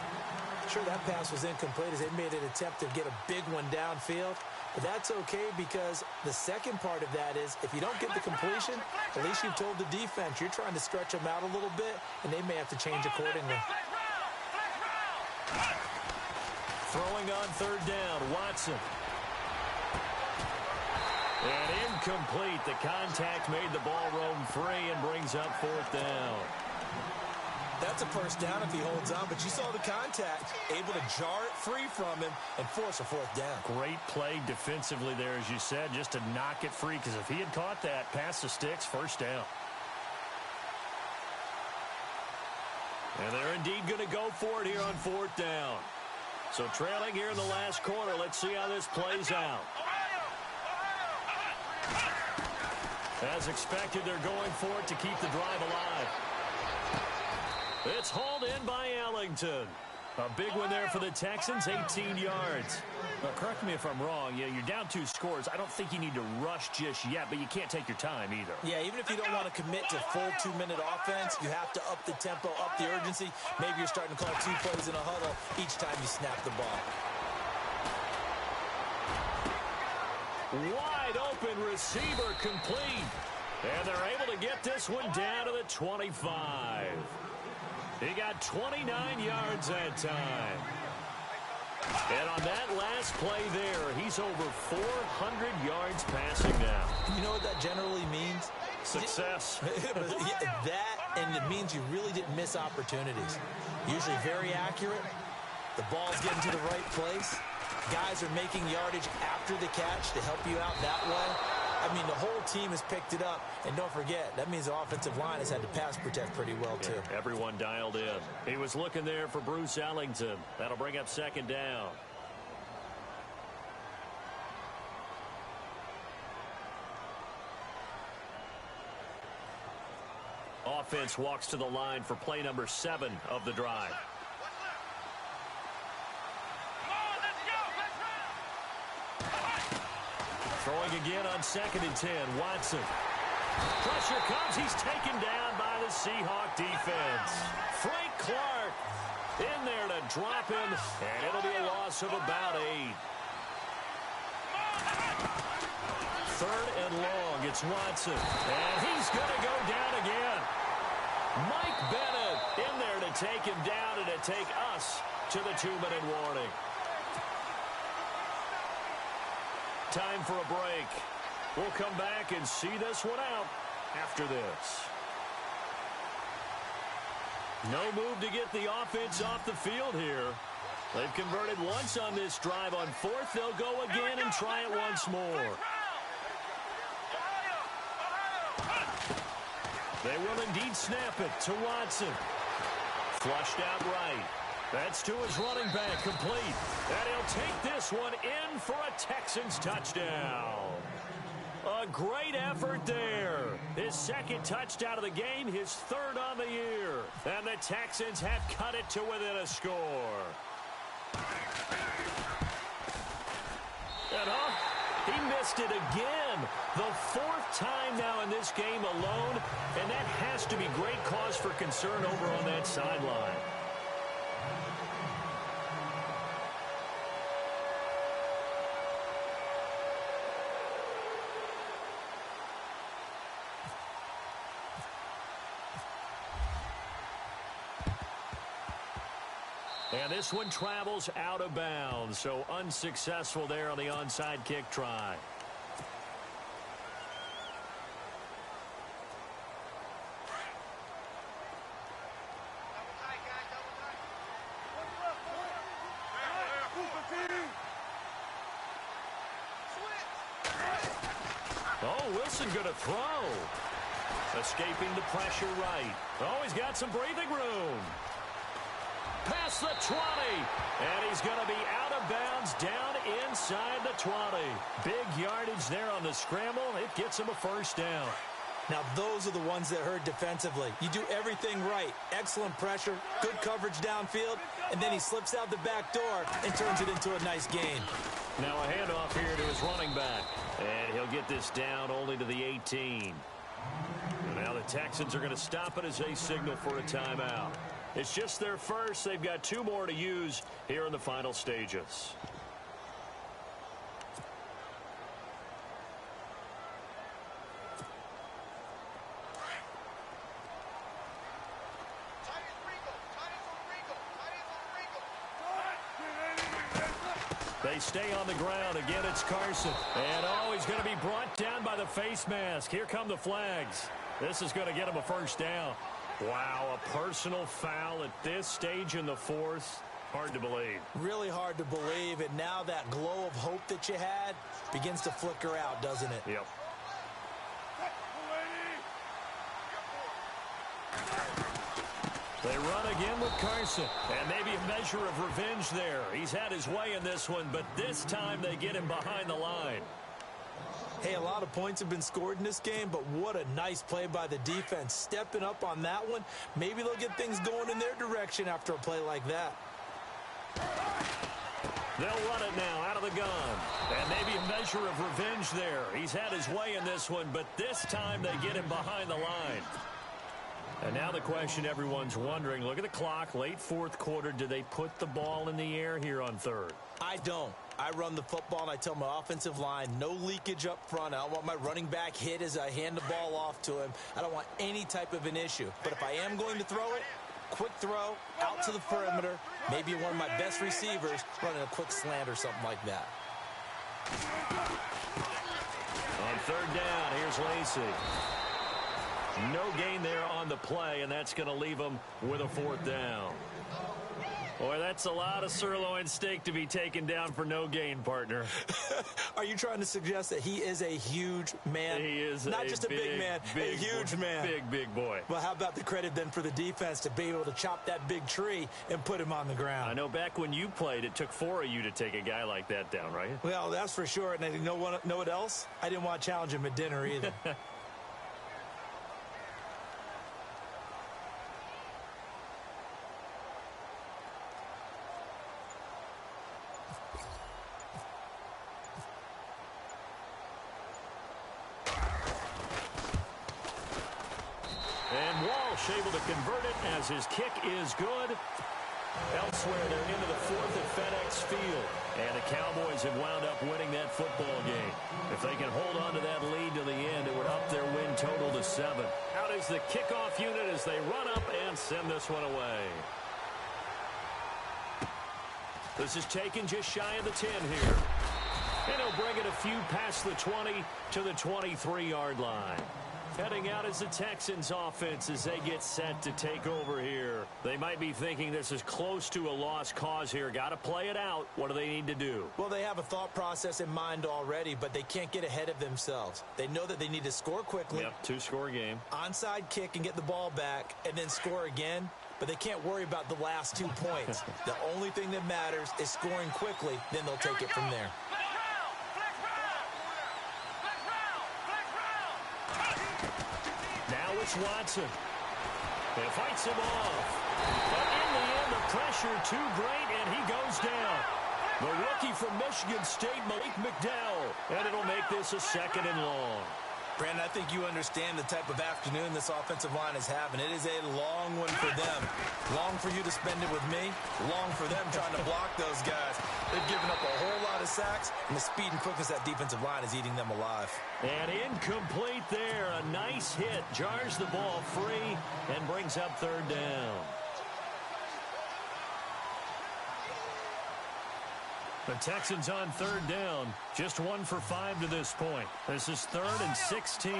Sure, that pass was incomplete as they made an attempt to get a big one downfield. But that's okay because the second part of that is if you don't get the completion, at least you've told the defense you're trying to stretch them out a little bit, and they may have to change accordingly. Throwing on 3rd down, Watson. And incomplete. The contact made the ball roam free and brings up 4th down. That's a first down if he holds on, but you saw the contact, able to jar it free from him and force a 4th down. Great play defensively there, as you said, just to knock it free, because if he had caught that, past the sticks, 1st down. And they're indeed going to go for it here on 4th down. So trailing here in the last quarter. Let's see how this plays out. As expected, they're going for it to keep the drive alive. It's hauled in by Ellington. A big one there for the Texans, 18 yards. Now, correct me if I'm wrong. Yeah, you're down 2 scores. I don't think you need to rush just yet, but you can't take your time either. Yeah, even if you don't want to commit to full 2-minute offense, you have to up the tempo, up the urgency. Maybe you're starting to call 2 plays in a huddle each time you snap the ball. Wide open receiver complete. And they're able to get this one down to the 25. He got 29 yards that time. And on that last play there, he's over 400 yards passing now. You know what that generally means? Success. That, and it means you really didn't miss opportunities. Usually very accurate. The ball's getting to the right place. Guys are making yardage after the catch to help you out that way. I mean, the whole team has picked it up. And don't forget, that means the offensive line has had to pass protect pretty well, too. Yeah, everyone dialed in. He was looking there for Bruce Ellington. That'll bring up second down. Offense walks to the line for play number 7 of the drive. Throwing again on 2nd and 10. Watson. Pressure comes. He's taken down by the Seahawk defense. Frank Clark in there to drop him, and it'll be a loss of about 8. 3rd and long. It's Watson, and he's going to go down again. Mike Bennett in there to take him down and to take us to the 2-minute warning. Time for a break. We'll come back and see this one out after this. No move to get the offense off the field here. They've converted once on this drive. On 4th, they'll go again and try it once more. They will indeed snap it to Watson. Flushed out right. That's to his running back, complete. And he'll take this one in for a Texans touchdown. A great effort there. His 2nd touchdown of the game, his 3rd on the year. And the Texans have cut it to within a score. And he missed it again. The 4th time now in this game alone. And that has to be great cause for concern over on that sideline. And this one travels out of bounds, so unsuccessful there on the onside kick try. Oh, Wilson going to throw. Escaping the pressure right. Oh, he's got some breathing room. Past the 20, and he's going to be out of bounds down inside the 20. Big yardage there on the scramble. It gets him a 1st down. Now, those are the ones that hurt defensively. You do everything right. Excellent pressure, good coverage downfield, and then he slips out the back door and turns it into a nice gain. Now a handoff here to his running back, and he'll get this down only to the 18. And now the Texans are going to stop it as they signal for a timeout. It's just their first. They've got 2 more to use here in the final stages. They stay on the ground. Again, it's Carson. And, he's going to be brought down by the face mask. Here come the flags. This is going to get him a 1st down. Wow, a personal foul at this stage in the 4th. Hard to believe. Really hard to believe. And now that glow of hope that you had begins to flicker out, doesn't it? Yep. They run again with Carson. And maybe a measure of revenge there. He's had his way in this one, but this time they get him behind the line. Hey, a lot of points have been scored in this game, but what a nice play by the defense. Stepping up on that one, maybe they'll get things going in their direction after a play like that. They'll run it now out of the gun. And maybe a measure of revenge there. He's had his way in this one, but this time they get him behind the line. And now the question everyone's wondering, look at the clock, late fourth quarter. Do they put the ball in the air here on third? I don't. I run the football, and I tell my offensive line, no leakage up front. I don't want my running back hit as I hand the ball off to him. I don't want any type of an issue. But if I am going to throw it, quick throw, out to the perimeter, maybe one of my best receivers running a quick slant or something like that. On third down, here's Lacey. No gain there on the play, and that's going to leave them with a fourth down. Boy, that's a lot of sirloin steak to be taken down for no gain, partner. Are you trying to suggest that he is a huge man? He is not just a big man, a huge man. Big boy. Well, how about the credit then for the defense to be able to chop that big tree and put him on the ground? I know back when you played, it took 4 of you to take a guy like that down, right? Well, that's for sure. And you know what else? I didn't want to challenge him at dinner either. And Walsh able to convert it as his kick is good. Elsewhere, they're into the fourth at FedEx Field. And the Cowboys have wound up winning that football game. If they can hold on to that lead to the end, it would up their win total to 7. Out is the kickoff unit as they run up and send this one away. This is taken just shy of the 10 here. And he'll bring it a few past the 20 to the 23-yard line. Heading out is the Texans offense as they get set to take over here. They might be thinking this is close to a lost cause here. Got to play it out. What do they need to do? Well, they have a thought process in mind already, but they can't get ahead of themselves. They know that they need to score quickly. Yep, 2-score game. Onside kick and get the ball back and then score again. But they can't worry about the last 2 points. The only thing that matters is scoring quickly. Then they'll take it from there. Now it's Watson. It fights him off. But in the end, the pressure too great, and he goes down. The rookie from Michigan State, Malik McDowell. And it'll make this a 2nd and long. Brandon, I think you understand the type of afternoon this offensive line is having. It is a long one for them. Long for you to spend it with me. Long for them trying to block those guys. They've given up a whole lot of sacks, and the speed and quickness of that defensive line is eating them alive. And incomplete there. A nice hit. Jars the ball free and brings up third down. The Texans on third down. Just 1 for 5 to this point. This is 3rd and 16.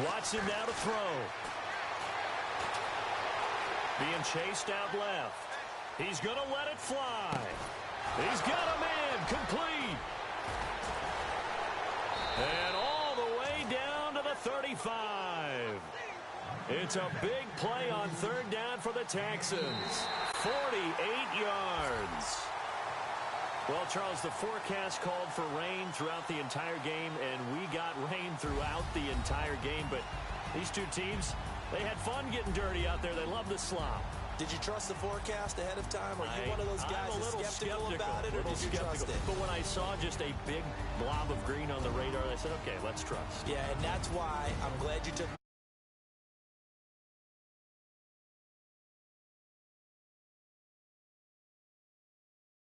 Watson now to throw. Being chased out left. He's going to let it fly. He's got a man complete. And all the way down to the 35. It's a big play on third down for the Texans. 48 yards. Well, Charles, the forecast called for rain throughout the entire game, and we got rain throughout the entire game. But these two teams, they had fun getting dirty out there. They love the slop. Did you trust the forecast ahead of time? Are you one of those guys that's skeptical about it, or did you trust it? But when I saw just a big blob of green on the radar, I said, okay, let's trust. Yeah, and that's why I'm glad you took